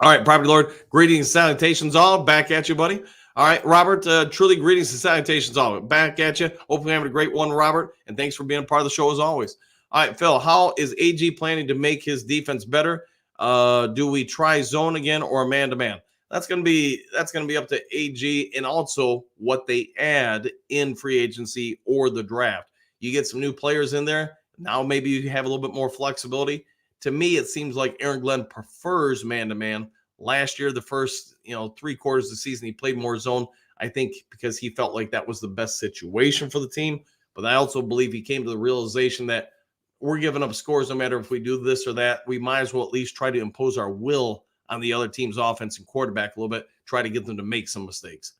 Speaker 1: All right, Property Lord, greetings and salutations all. Back at you, buddy. All right, Robert, truly greetings and salutations all. Back at you. Hopefully having a great one, Robert, and thanks for being a part of the show as always. All right, Phil, how is AG planning to make his defense better? Do we try zone again or man-to-man? That's going to be up to AG and also what they add in free agency or the draft. You get some new players in there. Now maybe you have a little bit more flexibility. To me, it seems like Aaron Glenn prefers man-to-man. Last year, the first 3 quarters of the season, he played more zone, I think, because he felt like that was the best situation for the team. But I also believe he came to the realization that we're giving up scores no matter if we do this or that. We might as well at least try to impose our will on the other team's offense and quarterback a little bit, try to get them to make some mistakes.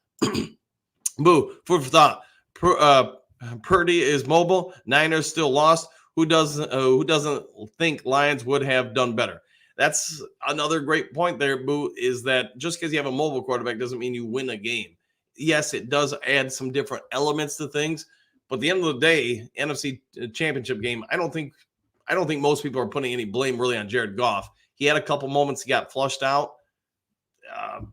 Speaker 1: Boo, food for thought. Purdy is mobile. Niners still lost. Who doesn't think Lions would have done better? That's another great point there, Boo, is that just because you have a mobile quarterback doesn't mean you win a game. Yes, it does add some different elements to things, but at the end of the day, NFC Championship game, I don't think most people are putting any blame really on Jared Goff. He had a couple moments he got flushed out,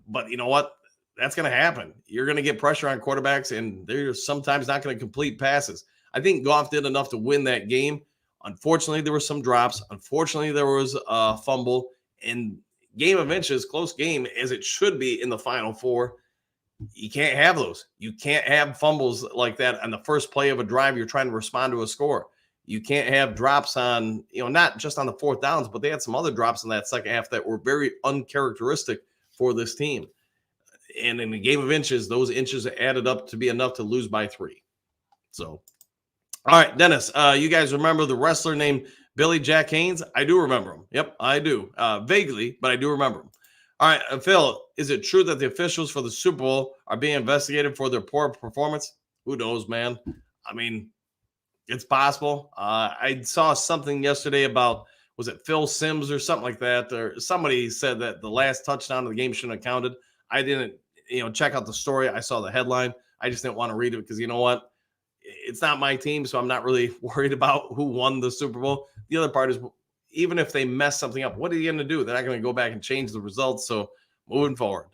Speaker 1: but you know what? That's going to happen. You're going to get pressure on quarterbacks, and they're sometimes not going to complete passes. I think Goff did enough to win that game. Unfortunately, there were some drops. Unfortunately, there was a fumble. And game of inches, close game, as it should be in the Final Four. You can't have those. You can't have fumbles like that on the first play of a drive. You're trying to respond to a score. You can't have drops on, not just on the fourth downs, but they had some other drops in that second half that were very uncharacteristic for this team. And in the game of inches, those inches added up to be enough to lose by 3. So, all right, Dennis, you guys remember the wrestler named Billy Jack Haynes? I do remember him. Yep, I do. Vaguely, but I do remember him. All right, Phil, is it true that the officials for the Super Bowl are being investigated for their poor performance? Who knows, man? I mean, It's possible. I saw something yesterday about, was it Phil Simms or something like that? Or somebody said that the last touchdown of the game shouldn't have counted. I didn't, check out the story. I saw the headline. I just didn't want to read it because you know what? It's not my team, so I'm not really worried about who won the Super Bowl. The other part is, even if they mess something up, what are you going to do? They're not going to go back and change the results. So moving forward.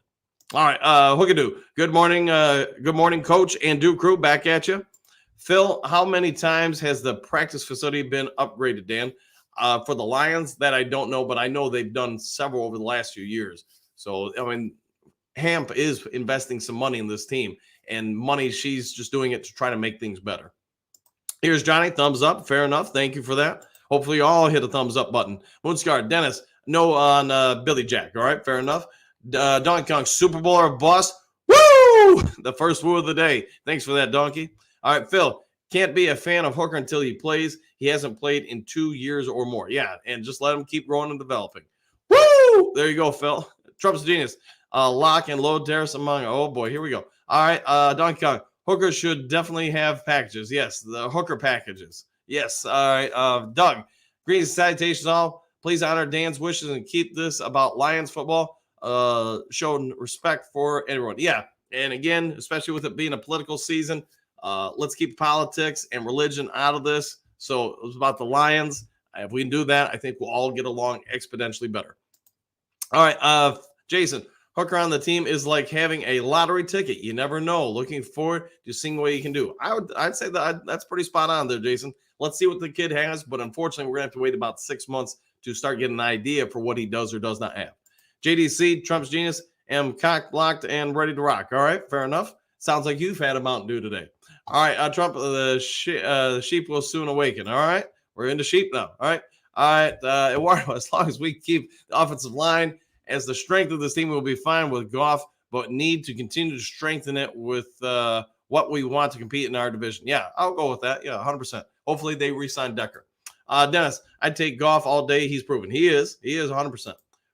Speaker 1: All right, Hookadoo. Good morning, Coach and Duke Crew. Back at you. Phil, how many times has the practice facility been upgraded, Dan? For the Lions, that I don't know, but I know they've done several over the last few years. So, I mean, Hamp is investing some money in this team, and money, she's just doing it to try to make things better. Here's Johnny, thumbs up. Fair enough. Thank you for that. Hopefully, you all hit a thumbs up button. Moonscar, Dennis, no on Billy Jack. All right, fair enough. Donkey Kong, Super Bowl or bust. Woo! The first woo of the day. Thanks for that, Donkey. All right, Phil, can't be a fan of Hooker until he plays. He hasn't played in 2 years or more. Yeah, and just let him keep growing and developing. Woo! There you go, Phil. Trump's genius. Lock and load Terrace among. Oh, boy, here we go. All right, Donkey Kong. Hooker should definitely have packages. Yes, the Hooker packages. Yes. All right, Doug. Greetings, salutations all. Please honor Dan's wishes and keep this about Lions football. Showing respect for everyone. Yeah, and again, especially with it being a political season, let's keep politics and religion out of this. So it was about the Lions. If we can do that, I think we'll all get along exponentially better. All right, Jason, Hooker on the team is like having a lottery ticket. You never know. Looking forward to seeing what he can do. I'd say that's pretty spot on there, Jason. Let's see what the kid has, but unfortunately, we're gonna have to wait about 6 months to start getting an idea for what he does or does not have. JDC, Trump's genius, am cock blocked and ready to rock. All right, fair enough. Sounds like you've had a Mountain Dew today. All right, Trump, the sheep will soon awaken. All right, we're into sheep now. All right, Eduardo, as long as we keep the offensive line as the strength of this team, we'll be fine with Goff, but need to continue to strengthen it with what we want to compete in our division. Yeah, I'll go with that. Yeah, 100%. Hopefully they re-sign Decker. Dennis, I'd take Goff all day. He's proven. He is 100%.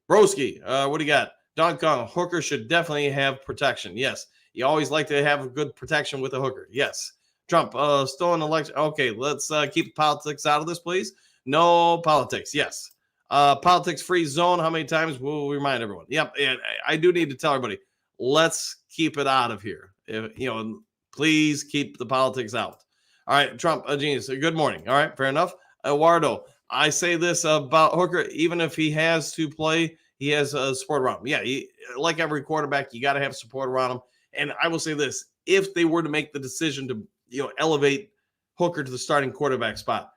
Speaker 1: Broski, what do you got? Donkey Kong, Hooker should definitely have protection. Yes. You always like to have good protection with a Hooker. Yes. Trump, stolen election. Okay, let's keep politics out of this, please. No politics. Yes. Politics-free zone. How many times will we remind everyone? Yep. And I do need to tell everybody, let's keep it out of here. Please keep the politics out. All right, Trump, genius. Good morning. All right, fair enough. Eduardo, I say this about Hooker, even if he has to play, he has support around him. Yeah, like every quarterback, you got to have support around him. And I will say this, if they were to make the decision to, elevate Hooker to the starting quarterback spot,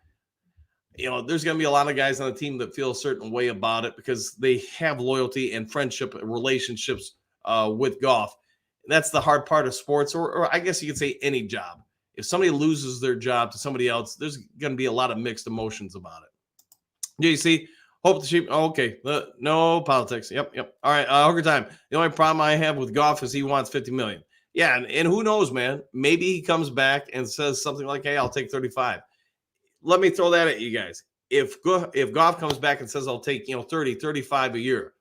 Speaker 1: there's going to be a lot of guys on the team that feel a certain way about it because they have loyalty and friendship relationships with Goff. That's the hard part of sports, or I guess you could say any job. If somebody loses their job to somebody else, there's going to be a lot of mixed emotions about it. JC, hope the sheep. Okay, no politics. Yep. All right, Hooker time. The only problem I have with Goff is he wants $50 million. Yeah, and who knows, man? Maybe he comes back and says something like, "Hey, I'll take 35." Let me throw that at you guys. If Goff comes back and says, "I'll take 30, 35 a year,"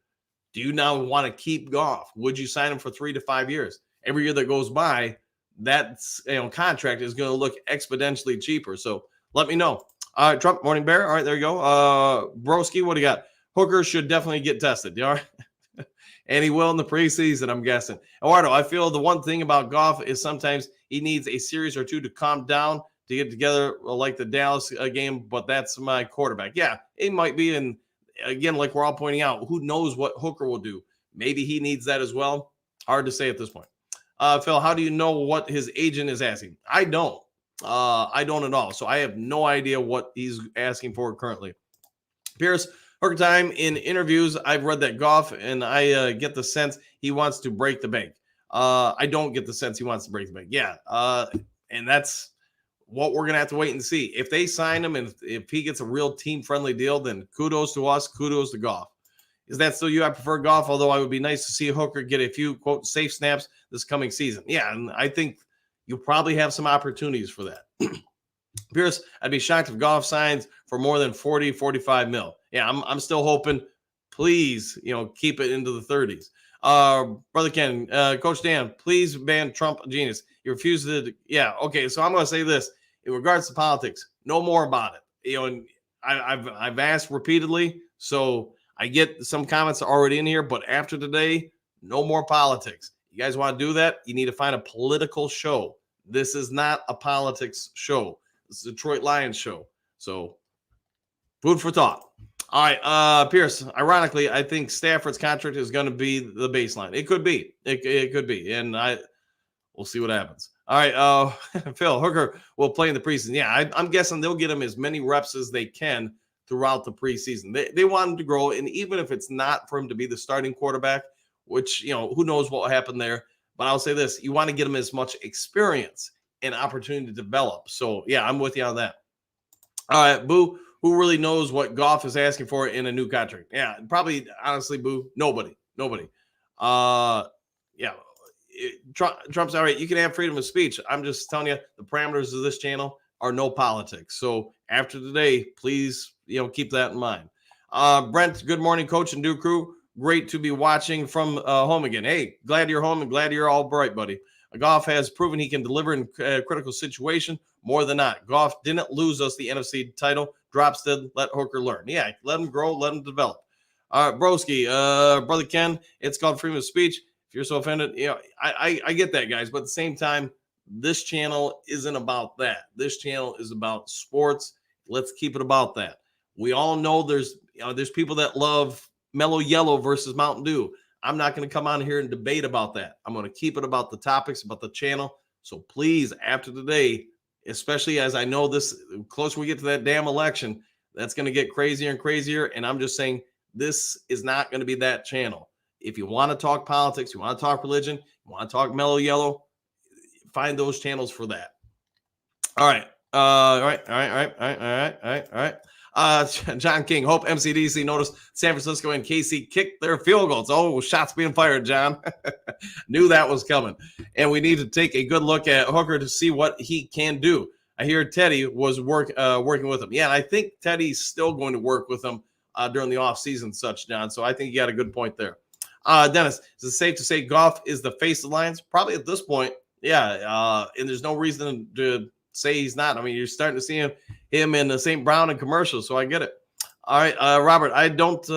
Speaker 1: do you now want to keep Goff? Would you sign him for 3 to 5 years? Every year that goes by, that contract is going to look exponentially cheaper. So let me know. Trump, Morning Bear. All right, there you go. Broski, what do you got? Hooker should definitely get tested. All right. And he will in the preseason, I'm guessing. Eduardo, I feel the one thing about Goff is sometimes he needs a series or two to calm down to get together like the Dallas game, but that's my quarterback. Yeah, it might be. And again, like we're all pointing out, who knows what Hooker will do? Maybe he needs that as well. Hard to say at this point. Phil, how do you know what his agent is asking? I don't. I don't at all. So I have no idea what he's asking for currently. Pierce, Hooker time. In interviews, I've read that Goff, and I get the sense he wants to break the bank. I don't get the sense he wants to break the bank. Yeah. And that's what we're going to have to wait and see. If they sign him and if he gets a real team-friendly deal, then kudos to us, kudos to Goff. Is that still you? I prefer Goff, although I would be nice to see Hooker get a few, quote, safe snaps this coming season. Yeah, and I think you'll probably have some opportunities for that. Pierce, I'd be shocked if Goff signs for more than 40, 45 mil. Yeah, I'm still hoping, please, keep it into the 30s. Brother Ken, Coach Dan, please ban Trump genius. He refuses to. Yeah, okay, so I'm going to say this. in regards to politics, no more about it. And I've asked repeatedly, so I get some comments already in here, but after today, no more politics. You guys want to do that? You need to find a political show. This is not a politics show. It's a Detroit Lions show. So, food for thought. All right, Pierce. Ironically, I think Stafford's contract is going to be the baseline. It could be. It could be, and we'll see what happens. All right, Phil Hooker will play in the preseason. Yeah, I'm guessing they'll get him as many reps as they can throughout the preseason. They want him to grow, and even if it's not for him to be the starting quarterback, which who knows what will happen there. But I'll say this: you want to get him as much experience and opportunity to develop. So yeah, I'm with you on that. All right, Boo. Who really knows what Goff is asking for in a new contract? Yeah, probably, honestly, Boo, nobody. Yeah, Trump's all right. You can have freedom of speech. I'm just telling you, the parameters of this channel are no politics. So after today, please, keep that in mind. Brent, good morning, Coach and Duke Crew. Great to be watching from home again. Hey, glad you're home and glad you're all bright, buddy. Goff has proven he can deliver in a critical situation more than not. Goff didn't lose us the NFC title. Drops did. Let Hooker learn. Yeah, let him grow. Let him develop. All right, Broski, Brother Ken, it's called freedom of speech. If you're so offended, I get that, guys. But at the same time, this channel isn't about that. This channel is about sports. Let's keep it about that. We all know there's people that love Mellow Yellow versus Mountain Dew. I'm not going to come on here and debate about that. I'm going to keep it about the topics, about the channel. So please, after today, especially as I know this, the closer we get to that damn election, that's going to get crazier and crazier. And I'm just saying, this is not going to be that channel. If you want to talk politics, you want to talk religion, you want to talk Mellow Yellow, find those channels for that. All right. All right. John King, hope MCDC noticed San Francisco and KC kicked their field goals. Oh, shots being fired, John. Knew that was coming. And we need to take a good look at Hooker to see what he can do. I hear Teddy was working with him. Yeah, and I think Teddy's still going to work with him during the offseason, such, John. So I think you got a good point there. Dennis, is it safe to say Goff is the face of the Lions? Probably at this point, yeah. And there's no reason to say he's not. I mean, you're starting to see him in the St. Brown and commercials, so I get it. All right, Robert, I don't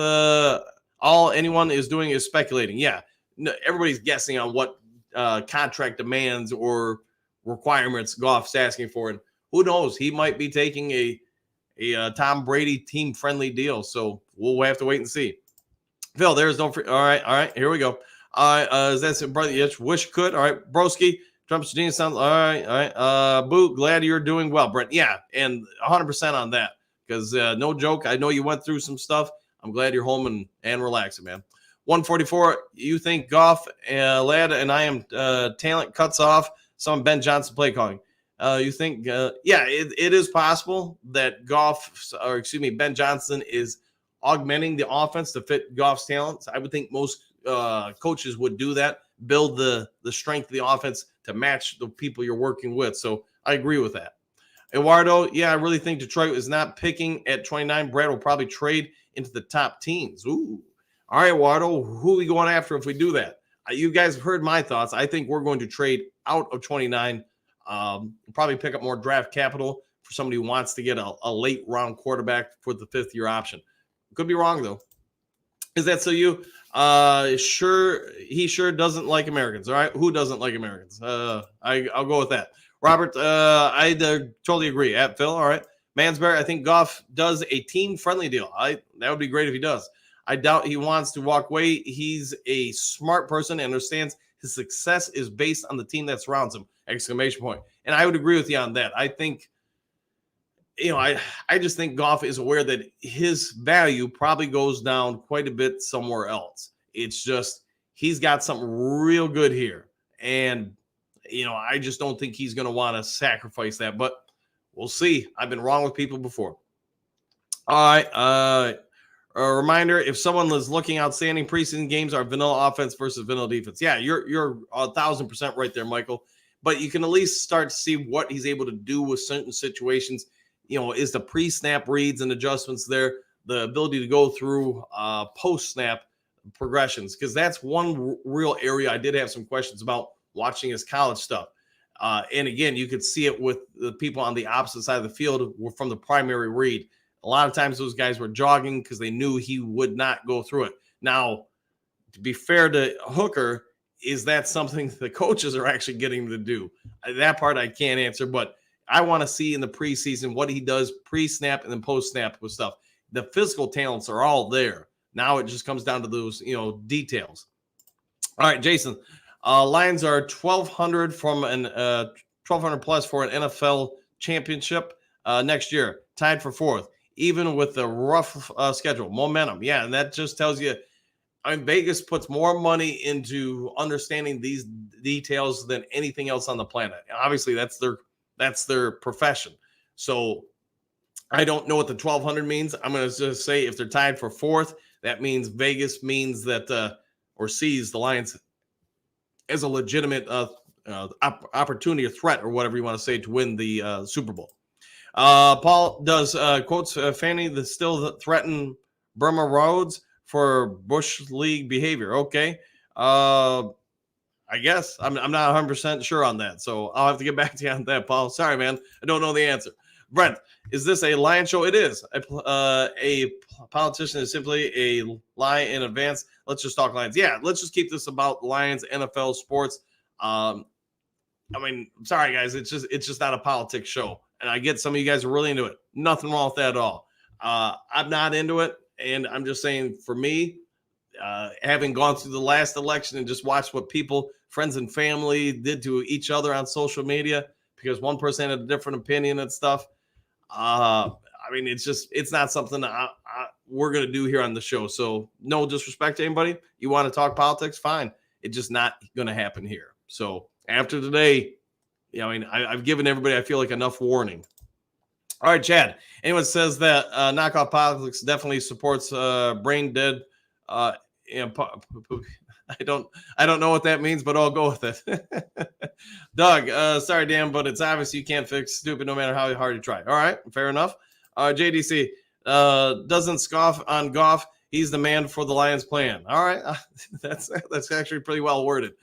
Speaker 1: all anyone is doing is speculating. Yeah, no, everybody's guessing on what contract demands or requirements Goff's asking for, and who knows, he might be taking a Tom Brady team-friendly deal, so we'll have to wait and see. Phil, there's no free. All right, here we go. Is that brother? Yes, wish could. All right, Broski. Trump's genius sounds all right. Boo, glad you're doing well, Brent. Yeah, and 100% on that because no joke. I know you went through some stuff. I'm glad you're home and relaxing, man. 144. You think Goff, lad, and I am talent cuts off some Ben Johnson play calling. You think? Yeah, it is possible that Ben Johnson is augmenting the offense to fit Goff's talents. I would think most coaches would do that. Build the strength of the offense to match the people you're working with. So I agree with that. Eduardo, yeah, I really think Detroit is not picking at 29. Brad will probably trade into the top teams. Ooh. All right, Eduardo, who are we going after if we do that? You guys have heard my thoughts. I think we're going to trade out of 29, probably pick up more draft capital for somebody who wants to get a late round quarterback for the 5th-year option. Could be wrong, though. Is that so you? He sure doesn't like Americans. All right, who doesn't like Americans? I'll go with that. Robert, I totally agree. At Phil, all right. Mansberry, I think Goff does a team-friendly deal. That would be great if he does. I doubt he wants to walk away. He's a smart person and understands his success is based on the team that surrounds him! Exclamation point. And I would agree with you on that. I think, I just think Goff is aware that his value probably goes down quite a bit somewhere else. It's just he's got something real good here. And, I just don't think he's going to want to sacrifice that. But we'll see. I've been wrong with people before. All right. A reminder, if someone is looking outstanding, preseason games are vanilla offense versus vanilla defense. Yeah, you're 1,000% right there, Michael. But you can at least start to see what he's able to do with certain situations. Is the pre-snap reads and adjustments there, the ability to go through post-snap progressions, because that's one real area I did have some questions about watching his college stuff. And again, you could see it with the people on the opposite side of the field from the primary read. A lot of times those guys were jogging because they knew he would not go through it. Now, to be fair to Hooker, is that something the coaches are actually getting to do? That part I can't answer, but I want to see in the preseason what he does pre-snap and then post-snap with stuff. The physical talents are all there. Now it just comes down to those, details. All right, Jason. Lions are 1,200 from an 1,200 plus for an NFL championship next year, tied for fourth, even with the rough schedule. Momentum, yeah, and that just tells you. Vegas puts more money into understanding these details than anything else on the planet. And obviously, that's their profession. So I don't know what the 1,200 means. I'm going to just say if they're tied for fourth, that means Vegas means that or sees the Lions as a legitimate opportunity or threat or whatever you want to say to win the Super Bowl. Paul does quotes Fanny that still threaten Burma Rhodes for Bush League behavior. Okay. I guess I'm not 100% sure on that. So I'll have to get back to you on that, Paul. Sorry, man. I don't know the answer. Brent, is this a Lion show? It is. A politician is simply a lie in advance. Let's just talk Lions. Yeah, let's just keep this about Lions, NFL, sports. I'm sorry, guys. It's just not a politics show. And I get some of you guys are really into it. Nothing wrong with that at all. I'm not into it. And I'm just saying, for me, having gone through the last election and just watched what people, friends and family, did to each other on social media because one person had a different opinion and stuff. It's not something we're going to do here on the show. So no disrespect to anybody. You want to talk politics? Fine. It's just not going to happen here. So after today, I've given everybody, I feel like, enough warning. All right, Chad. Anyone says that knockoff politics definitely supports brain dead. I don't know what that means, but I'll go with it. Doug, sorry, Dan, but it's obvious you can't fix stupid no matter how hard you try. All right, fair enough. JDC doesn't scoff on Goff. He's the man for the Lions plan. All right, that's actually pretty well worded.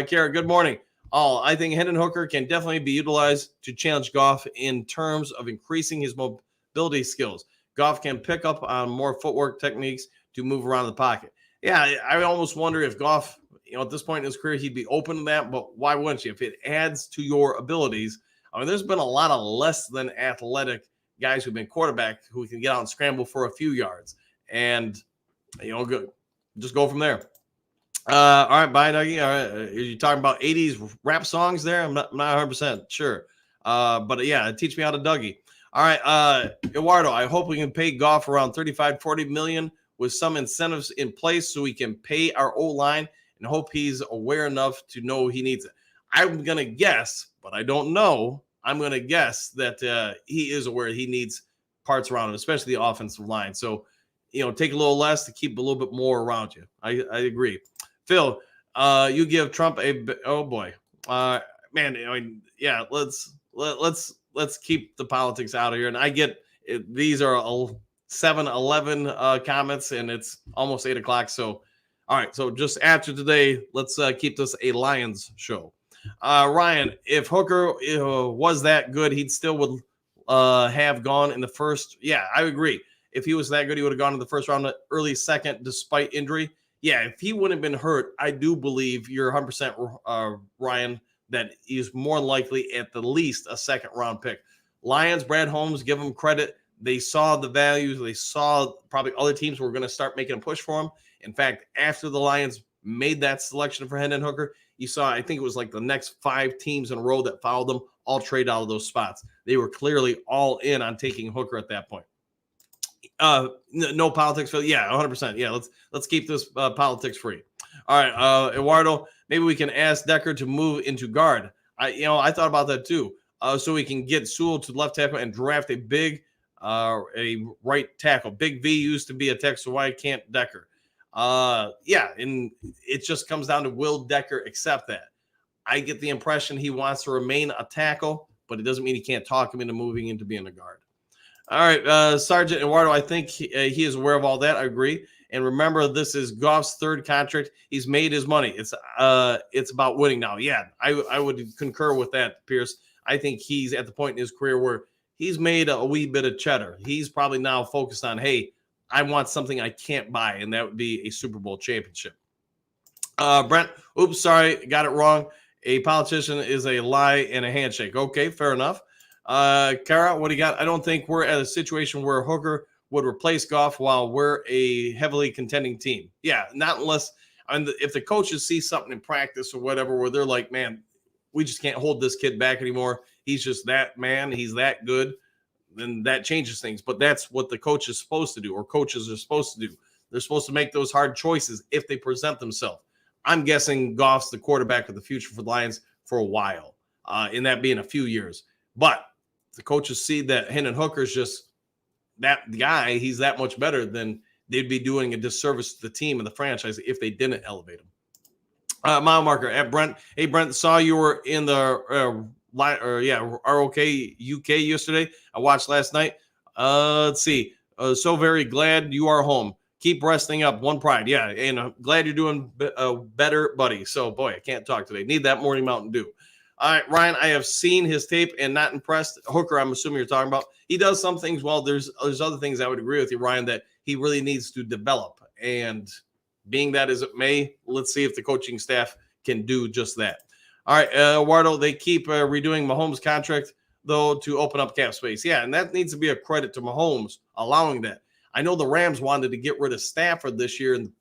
Speaker 1: Kara, good morning. I think Hendon Hooker can definitely be utilized to challenge Goff in terms of increasing his mobility skills. Goff can pick up on more footwork techniques to move around the pocket. Yeah, I almost wonder if Goff, at this point in his career, he'd be open to that, but why wouldn't you? If it adds to your abilities. There's been a lot of less than athletic guys who've been quarterback who can get out and scramble for a few yards and, just go from there. All right, bye, Dougie. All right, are you talking about 80s rap songs there? I'm not 100% sure. But yeah, teach me how to Dougie. All right, Eduardo, I hope we can pay Goff around 35-40 million with some incentives in place so we can pay our O-line and hope he's aware enough to know he needs it. I'm going to guess, but I don't know. I'm going to guess that he is aware he needs parts around him, especially the offensive line. So, take a little less to keep a little bit more around you. I agree. Phil, you give Trump oh boy, man. Yeah, let's keep the politics out of here. And I get it, these are 7-11 comments, and it's almost 8 o'clock. So, all right. So just after today, let's keep this a Lions show. Ryan, if Hooker was that good, he'd still would have gone in the first. Yeah, I agree. If he was that good, he would have gone in the first round, early second, despite injury. Yeah, if he wouldn't have been hurt, I do believe you're 100% Ryan, that he's more likely at the least a second round pick. Lions, Brad Holmes, give him credit. They saw the values. They saw probably other teams were going to start making a push for him. In fact, after the Lions made that selection for Hendon Hooker, you saw, I think it was like the next 5 teams in a row that followed them all trade out of those spots. They were clearly all in on taking Hooker at that point. No politics. Yeah, 100%. Yeah, let's keep this politics free. All right, Eduardo, maybe we can ask Decker to move into guard. I thought about that too. So we can get Sewell to left tackle and draft a big a right tackle. Big V used to be a tackle, so why can't Decker? Yeah, and it just comes down to, will Decker accept that? I get the impression he wants to remain a tackle, but it doesn't mean he can't talk him into moving into being a guard. All right, Sergeant Eduardo, I think he is aware of all that. I agree. And remember, this is Goff's third contract. He's made his money. It's about winning now. Yeah, I would concur with that, Pierce. I think he's at the point in his career where he's made a wee bit of cheddar. He's probably now focused on, hey, I want something I can't buy, and that would be a Super Bowl championship. Brent, oops, sorry, got it wrong. A politician is a lie and a handshake. Okay, fair enough. Kara, what do you got? I don't think we're at a situation where Hooker would replace Goff while we're a heavily contending team. Yeah, not unless if the coaches see something in practice or whatever where they're like, man, we just can't hold this kid back anymore. He's just that man. He's that good. Then that changes things. But that's what the coach is supposed to do, or coaches are supposed to do. They're supposed to make those hard choices if they present themselves. I'm guessing Goff's the quarterback of the future for the Lions for a while, in that being a few years. But the coaches see that Hendon Hooker's just that guy, he's that much better, then they'd be doing a disservice to the team and the franchise if they didn't elevate him. Mile marker at Brent. Hey, Brent, saw you were in the ROK UK yesterday. I watched last night. Let's see. So very glad you are home. Keep resting up. One pride. Yeah, and I'm glad you're doing better, buddy. So, boy, I can't talk today. Need that morning Mountain Dew. All right, Ryan, I have seen his tape and not impressed. Hooker, I'm assuming you're talking about. He does some things well. There's other things I would agree with you, Ryan, that he really needs to develop. And being that as it may, let's see if the coaching staff can do just that. All right, Eduardo, they keep redoing Mahomes' contract, though, to open up cap space. Yeah, and that needs to be a credit to Mahomes allowing that. I know the Rams wanted to get rid of Stafford this year, and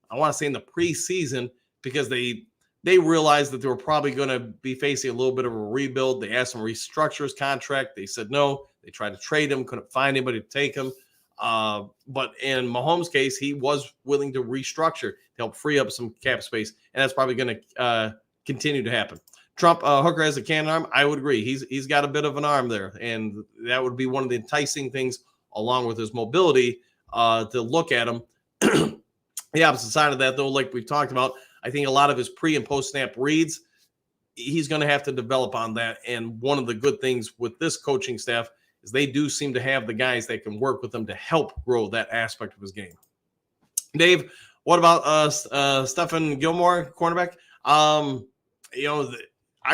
Speaker 1: I want to say in the preseason, because they realized that they were probably going to be facing a little bit of a rebuild. They asked him to restructure his contract. They said no. They tried to trade him, couldn't find anybody to take him. But in Mahomes' case, he was willing to restructure to help free up some cap space, and that's probably going to continue to happen. Trump, Hooker has a cannon arm. I would agree. He's got a bit of an arm there, and that would be one of the enticing things, along with his mobility, to look at him. The opposite side of that, though, like we've talked about, I think a lot of his pre and post snap reads, he's going to have to develop on that. And one of the good things with this coaching staff is they do seem to have the guys that can work with them to help grow that aspect of his game. Dave, what about Stephen Gilmore, cornerback? I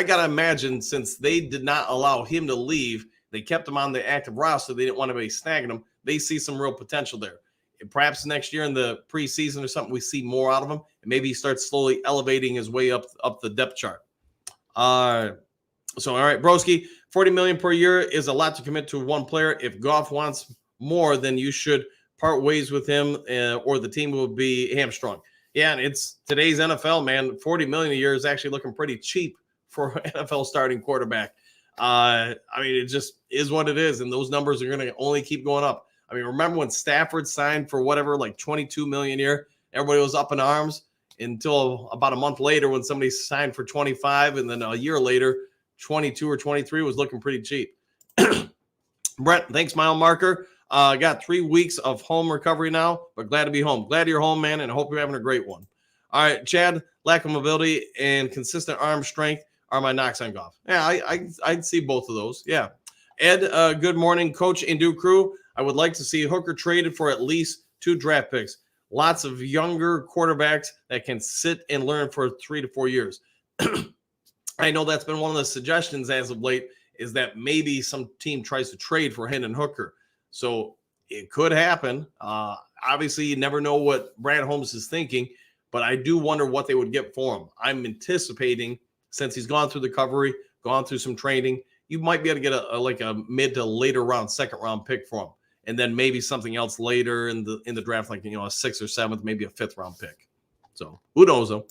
Speaker 1: got to imagine, since they did not allow him to leave, they kept him on the active roster. They didn't want anybody snagging him. They see some real potential there. And perhaps next year in the preseason or something, we see more out of him, and maybe he starts slowly elevating his way up the depth chart. All right, Broski, $40 million per year is a lot to commit to one player. If Goff wants more, then you should part ways with him, or the team will be hamstrung. Yeah, and it's today's NFL, man. $40 million a year is actually looking pretty cheap for an NFL starting quarterback. It just is what it is, and those numbers are going to only keep going up. I mean, remember when Stafford signed for whatever, like $22 million a year? Everybody was up in arms until about a month later when somebody signed for 25, and then a year later, 22 or 23 was looking pretty cheap. Brett, thanks, mile marker. Got 3 weeks of home recovery now, but glad to be home. Glad you're home, man, and I hope you're having a great one. All right, Chad, lack of mobility and consistent arm strength are my knocks on Goff. Yeah, I'd see both of those. Yeah. Ed, good morning, Coach and Duke crew. I would like to see Hooker traded for at least 2 draft picks. Lots of younger quarterbacks that can sit and learn for 3 to 4 years. I know that's been one of the suggestions as of late, is that maybe some team tries to trade for Hendon Hooker. So it could happen. Obviously, you never know what Brad Holmes is thinking, but I do wonder what they would get for him. I'm anticipating, since he's gone through the recovery, gone through some training, you might be able to get a mid to later round, second round pick for him. And then maybe something else later in the draft, like, a 6th or 7th, maybe a 5th round pick. So who knows, though?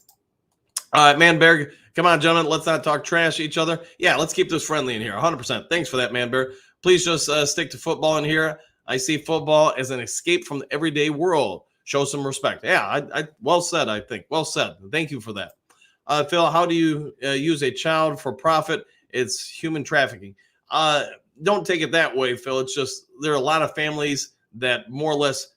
Speaker 1: All right, Manberg, come on, gentlemen. Let's not talk trash to each other. Yeah, let's keep this friendly in here. 100%. Thanks for that, Manberg. Please just stick to football in here. I see football as an escape from the everyday world. Show some respect. Yeah, I well said, I think. Well said. Thank you for that. Phil, how do you use a child for profit? It's human trafficking. Don't take it that way, Phil. It's just there are a lot of families that more or less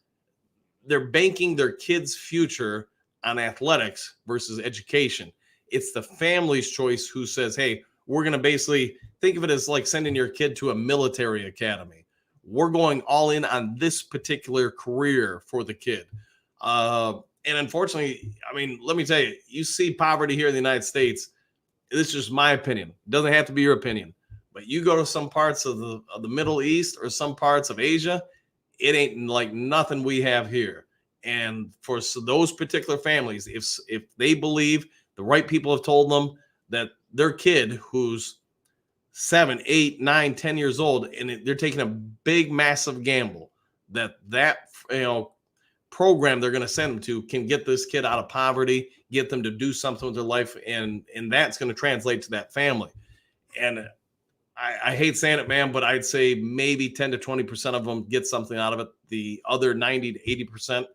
Speaker 1: they're banking their kids' future on athletics versus education. It's the family's choice who says, hey, we're going to basically think of it as like sending your kid to a military academy. We're going all in on this particular career for the kid. And unfortunately, I mean, let me tell you, you see poverty here in the United States. This is just my opinion. It doesn't have to be your opinion. But you go to some parts of the Middle East or some parts of Asia, it ain't like nothing we have here. And for those particular families, if they believe the right people have told them that their kid who's 7, 8, 9, 10 years old, and they're taking a big, massive gamble that program they're going to send them to can get this kid out of poverty, get them to do something with their life, and that's going to translate to that family. And I hate saying it, man, but I'd say maybe 10 to 20% of them get something out of it. The other 90 to 80%,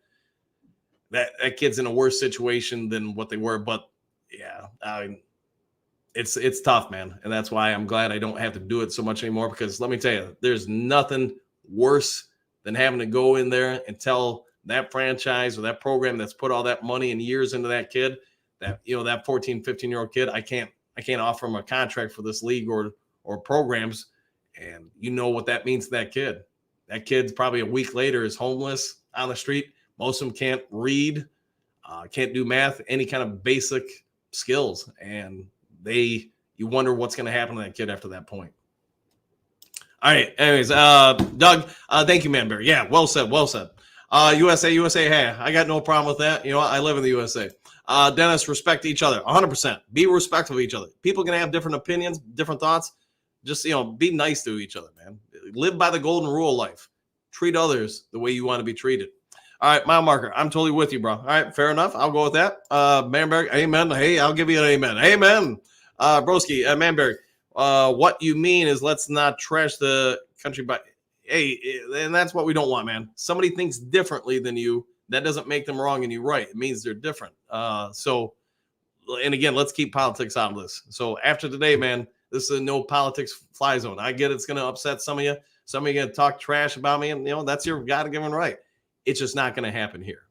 Speaker 1: that kid's in a worse situation than what they were. But yeah, it's tough, man. And that's why I'm glad I don't have to do it so much anymore, because let me tell you, there's nothing worse than having to go in there and tell that franchise or that program that's put all that money and years into that kid, that, that 14, 15-year-old kid, I can't offer him a contract for this league or programs. And you know what that means to that kid. That kid's probably a week later is homeless on the street. Most of them can't read, can't do math, any kind of basic skills. And you wonder what's going to happen to that kid after that point. All right. Anyways, Doug, thank you, Manberry. Yeah, well said. USA. Hey, I got no problem with that. I live in the USA. Dennis, respect each other. 100%. Be respectful of each other. People can have different opinions, different thoughts. Just, be nice to each other, man. Live by the golden rule of life. Treat others the way you want to be treated. All right, mile marker. I'm totally with you, bro. All right, fair enough. I'll go with that. Manberg, amen. Hey, I'll give you an amen. Amen. Broski, Manberg, what you mean is let's not trash the country by... Hey, and that's what we don't want, man. Somebody thinks differently than you. That doesn't make them wrong and you right. It means they're different. And again, let's keep politics out of this. So after today, man, this is a no politics fly zone. I get it's going to upset some of you. Some of you going to talk trash about me, and that's your God-given right. It's just not going to happen here.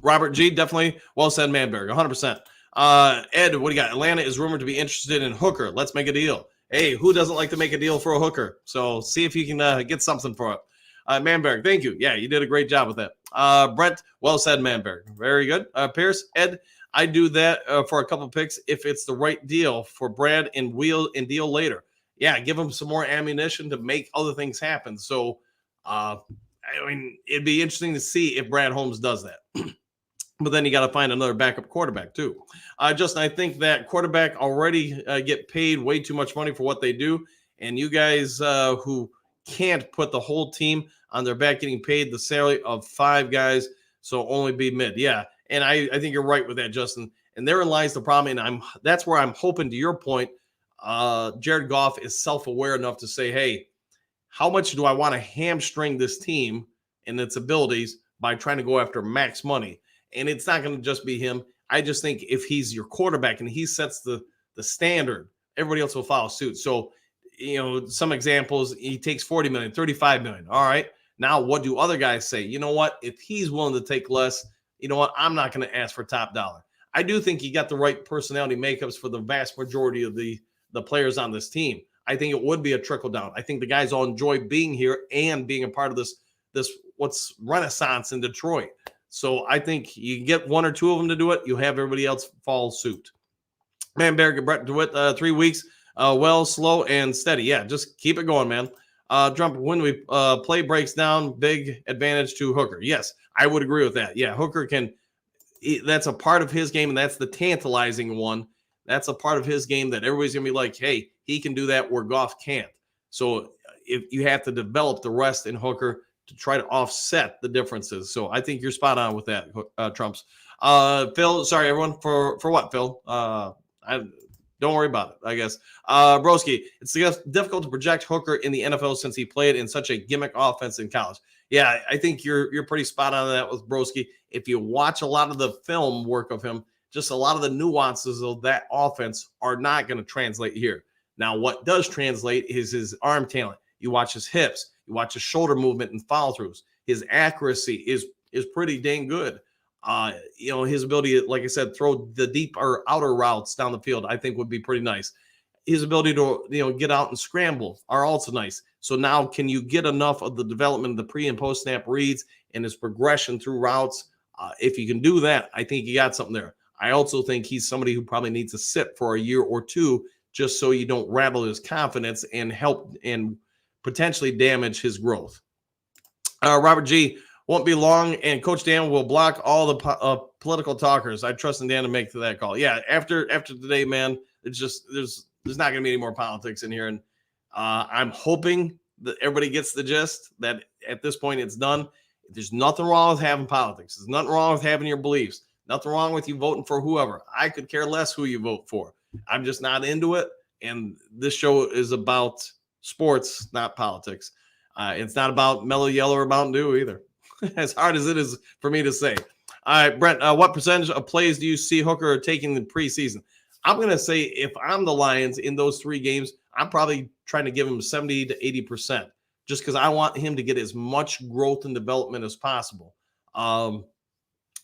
Speaker 1: Robert G, definitely well said, Manberg, 100%. Ed, what do you got? Atlanta is rumored to be interested in Hooker. Let's make a deal. Hey, who doesn't like to make a deal for a hooker? So see if you can get something for it. Manberg, thank you. Yeah, you did a great job with that. Brent, well said, Manberg. Very good. Pierce, Ed, I do that for a couple picks if it's the right deal for Brad and deal later. Yeah, give him some more ammunition to make other things happen. So, it'd be interesting to see if Brad Holmes does that. But then you got to find another backup quarterback too. Justin, I think that quarterback already get paid way too much money for what they do. And you guys who can't put the whole team on their back getting paid the salary of 5 guys, so only be mid. Yeah, and I think you're right with that, Justin. And therein lies the problem. And that's where I'm hoping, to your point, Jared Goff is self-aware enough to say, hey, how much do I want to hamstring this team and its abilities by trying to go after max money? And it's not going to just be him. I just think if he's your quarterback and he sets the standard, everybody else will follow suit. So, some examples, he takes 40 million, 35 million. All right. Now, what do other guys say? You know what? If he's willing to take less, you know what? I'm not going to ask for top dollar. I do think he got the right personality makeups for the vast majority of the players on this team. I think it would be a trickle down. I think the guys all enjoy being here and being a part of this what's renaissance in Detroit. So I think you get 1 or 2 of them to do it. You have everybody else follow suit. Manberg, Brett DeWitt, 3 weeks. Well, slow and steady. Yeah, just keep it going, man. Jump when we play breaks down, big advantage to Hooker. Yes, I would agree with that. Yeah, Hooker that's a part of his game, and that's the tantalizing one. That's a part of his game that everybody's going to be like, hey, he can do that where Goff can't. So if you have to develop the rest in Hooker to try to offset the differences. So I think you're spot on with that, Trumps. Phil, sorry, everyone, for what, Phil? Don't worry about it, I guess. Broski, it's difficult to project Hooker in the NFL since he played in such a gimmick offense in college. Yeah, I think you're pretty spot on that with Broski. If you watch a lot of the film work of him, just a lot of the nuances of that offense are not going to translate here. Now, what does translate is his arm talent. You watch his hips, you watch his shoulder movement and follow throughs. His accuracy is pretty dang good. His ability to, like I said, throw the deep or outer routes down the field, I think would be pretty nice. his ability to, get out and scramble are also nice. So now, can you get enough of the development of the pre and post snap reads and his progression through routes? If you can do that, I think you got something there. I also think he's somebody who probably needs to sit for a year or two just so you don't rattle his confidence and help and potentially damage his growth. Robert G. Won't be long, and Coach Dan will block all the political talkers. I trust in Dan to make that call. Yeah, after today, man, it's just there's not going to be any more politics in here, and I'm hoping that everybody gets the gist that at this point it's done. There's nothing wrong with having politics. There's nothing wrong with having your beliefs. Nothing wrong with you voting for whoever. I could care less who you vote for. I'm just not into it, and this show is about sports, not politics. It's not about Mellow Yellow or Mountain Dew either. As hard as it is for me to say. All right, Brent, what percentage of plays do you see Hooker taking in the preseason? I'm going to say if I'm the Lions in those 3 games, I'm probably trying to give him 70 to 80%, just because I want him to get as much growth and development as possible. And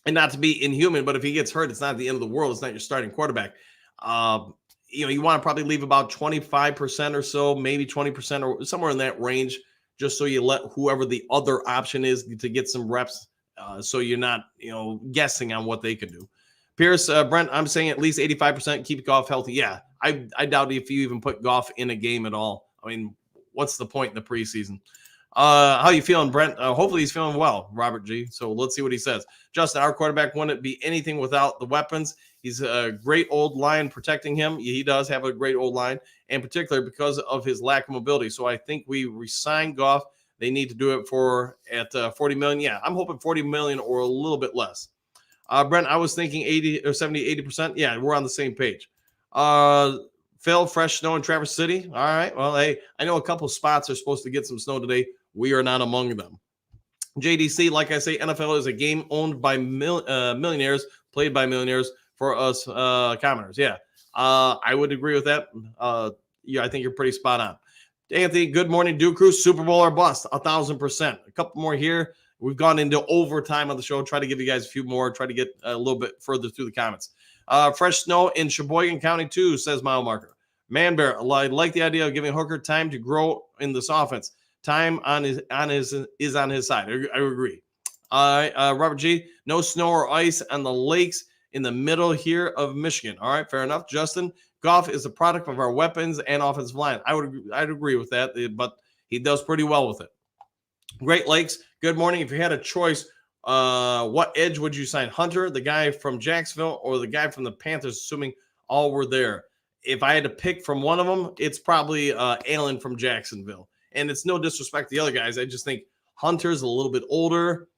Speaker 1: not to be inhuman, but if he gets hurt, it's not the end of the world. It's not your starting quarterback. You want to probably leave about 25% or so, maybe 20% or somewhere in that range, just so you let whoever the other option is to get some reps, so you're not, guessing on what they can do. Pierce, Brent, I'm saying at least 85%, keep Goff healthy. Yeah, I doubt if you even put Goff in a game at all. I mean, what's the point in the preseason? How you feeling, Brent? Hopefully he's feeling well, Robert G. So let's see what he says. Justin, our quarterback wouldn't be anything without the weapons. He's a great old line protecting him. He does have a great old line, in particular because of his lack of mobility. So I think we resign Goff. They need to do it at $40 million. Yeah, I'm hoping $40 million or a little bit less. Brent, I was thinking 80 or 70, 80%. Yeah, we're on the same page. Phil, fresh snow in Traverse City. All right. Well, hey, I know a couple spots are supposed to get some snow today. We are not among them. JDC, like I say, NFL is a game owned by millionaires, played by millionaires for us commoners. Yeah, I would agree with that. Yeah, I think you're pretty spot on. Anthony, good morning, Duke Crew. Super Bowl or bust, 1,000%. A couple more here. We've gone into overtime on the show. Try to give you guys a few more. Try to get a little bit further through the comments. Fresh snow in Sheboygan County too, says Mile Marker. Man Bear, I like the idea of giving Hooker time to grow in this offense. Time is on his side. I agree. Robert G, no snow or ice on the lakes in the middle here of Michigan. All right, fair enough. Justin, Goff is a product of our weapons and offensive line. I'd agree with that, but he does pretty well with it. Great Lakes, good morning. If you had a choice, what edge would you sign? Hunter, the guy from Jacksonville, or the guy from the Panthers, assuming all were there? If I had to pick from one of them, it's probably Allen from Jacksonville. And it's no disrespect to the other guys. I just think Hunter's a little bit older.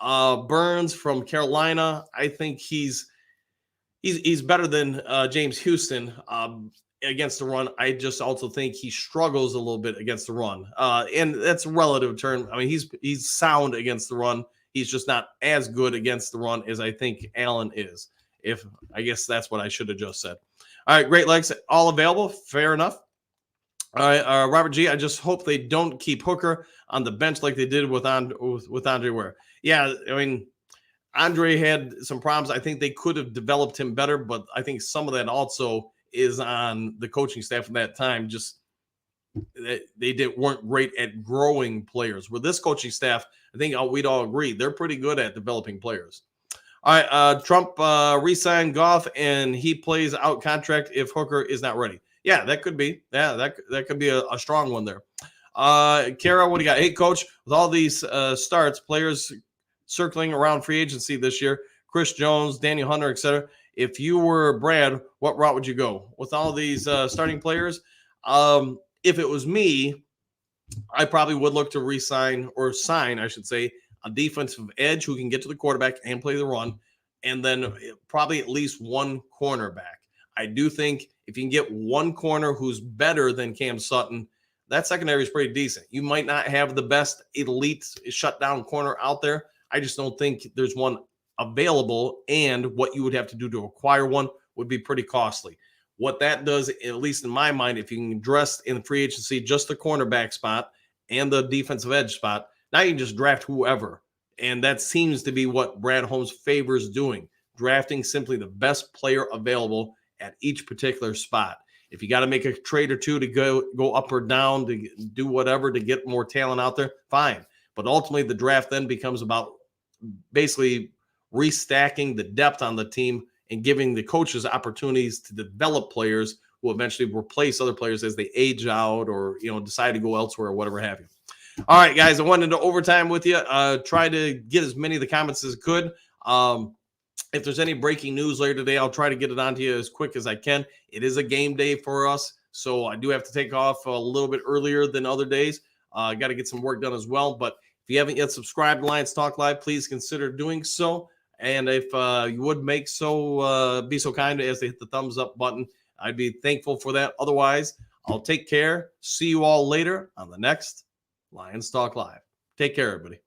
Speaker 1: Burns from Carolina, I think he's better than James Houston against the run. I just also think he struggles a little bit against the run. And that's a relative term. I mean, he's sound against the run. He's just not as good against the run as I think Allen is. I guess that's what I should have just said. All right, Great Lakes, all available. Fair enough. All right, Robert G, I just hope they don't keep Hooker on the bench like they did with Andre Ware. Yeah, I mean, Andre had some problems. I think they could have developed him better, but I think some of that also is on the coaching staff at that time. Just they weren't great at growing players. With this coaching staff, I think we'd all agree they're pretty good at developing players. All right, Trump re-signed Goff, and he plays out contract if Hooker is not ready. Yeah, that could be. Yeah, that could be a strong one there. Kara, what do you got? Hey, Coach, with all these starts, players circling around free agency this year, Chris Jones, Daniel Hunter, etc. If you were Brad, what route would you go with all these starting players? If it was me, I probably would look to re-sign or sign, I should say, a defensive edge who can get to the quarterback and play the run, and then probably at least one cornerback. I do think if you can get one corner who's better than Cam Sutton, that secondary is pretty decent. You might not have the best elite shutdown corner out there. I just don't think there's one available, and what you would have to do to acquire one would be pretty costly. What that does, at least in my mind, if you can dress in the free agency just the cornerback spot and the defensive edge spot, now you can just draft whoever. And that seems to be what Brad Holmes favors doing, drafting simply the best player available at each particular spot. If you got to make a trade or two to go up or down, to do whatever to get more talent out there, fine. But ultimately, the draft then becomes about basically restacking the depth on the team and giving the coaches opportunities to develop players who eventually replace other players as they age out or decide to go elsewhere or whatever have you. All right, guys, I went into overtime with you. Try to get as many of the comments as I could. If there's any breaking news later today, I'll try to get it onto you as quick as I can. It is a game day for us, so I do have to take off a little bit earlier than other days. I got to get some work done as well. But if you haven't yet subscribed to Lions Talk Live, please consider doing so. And if you would be so kind as to hit the thumbs up button, I'd be thankful for that. Otherwise, I'll take care. See you all later on the next Lions Talk Live. Take care, everybody.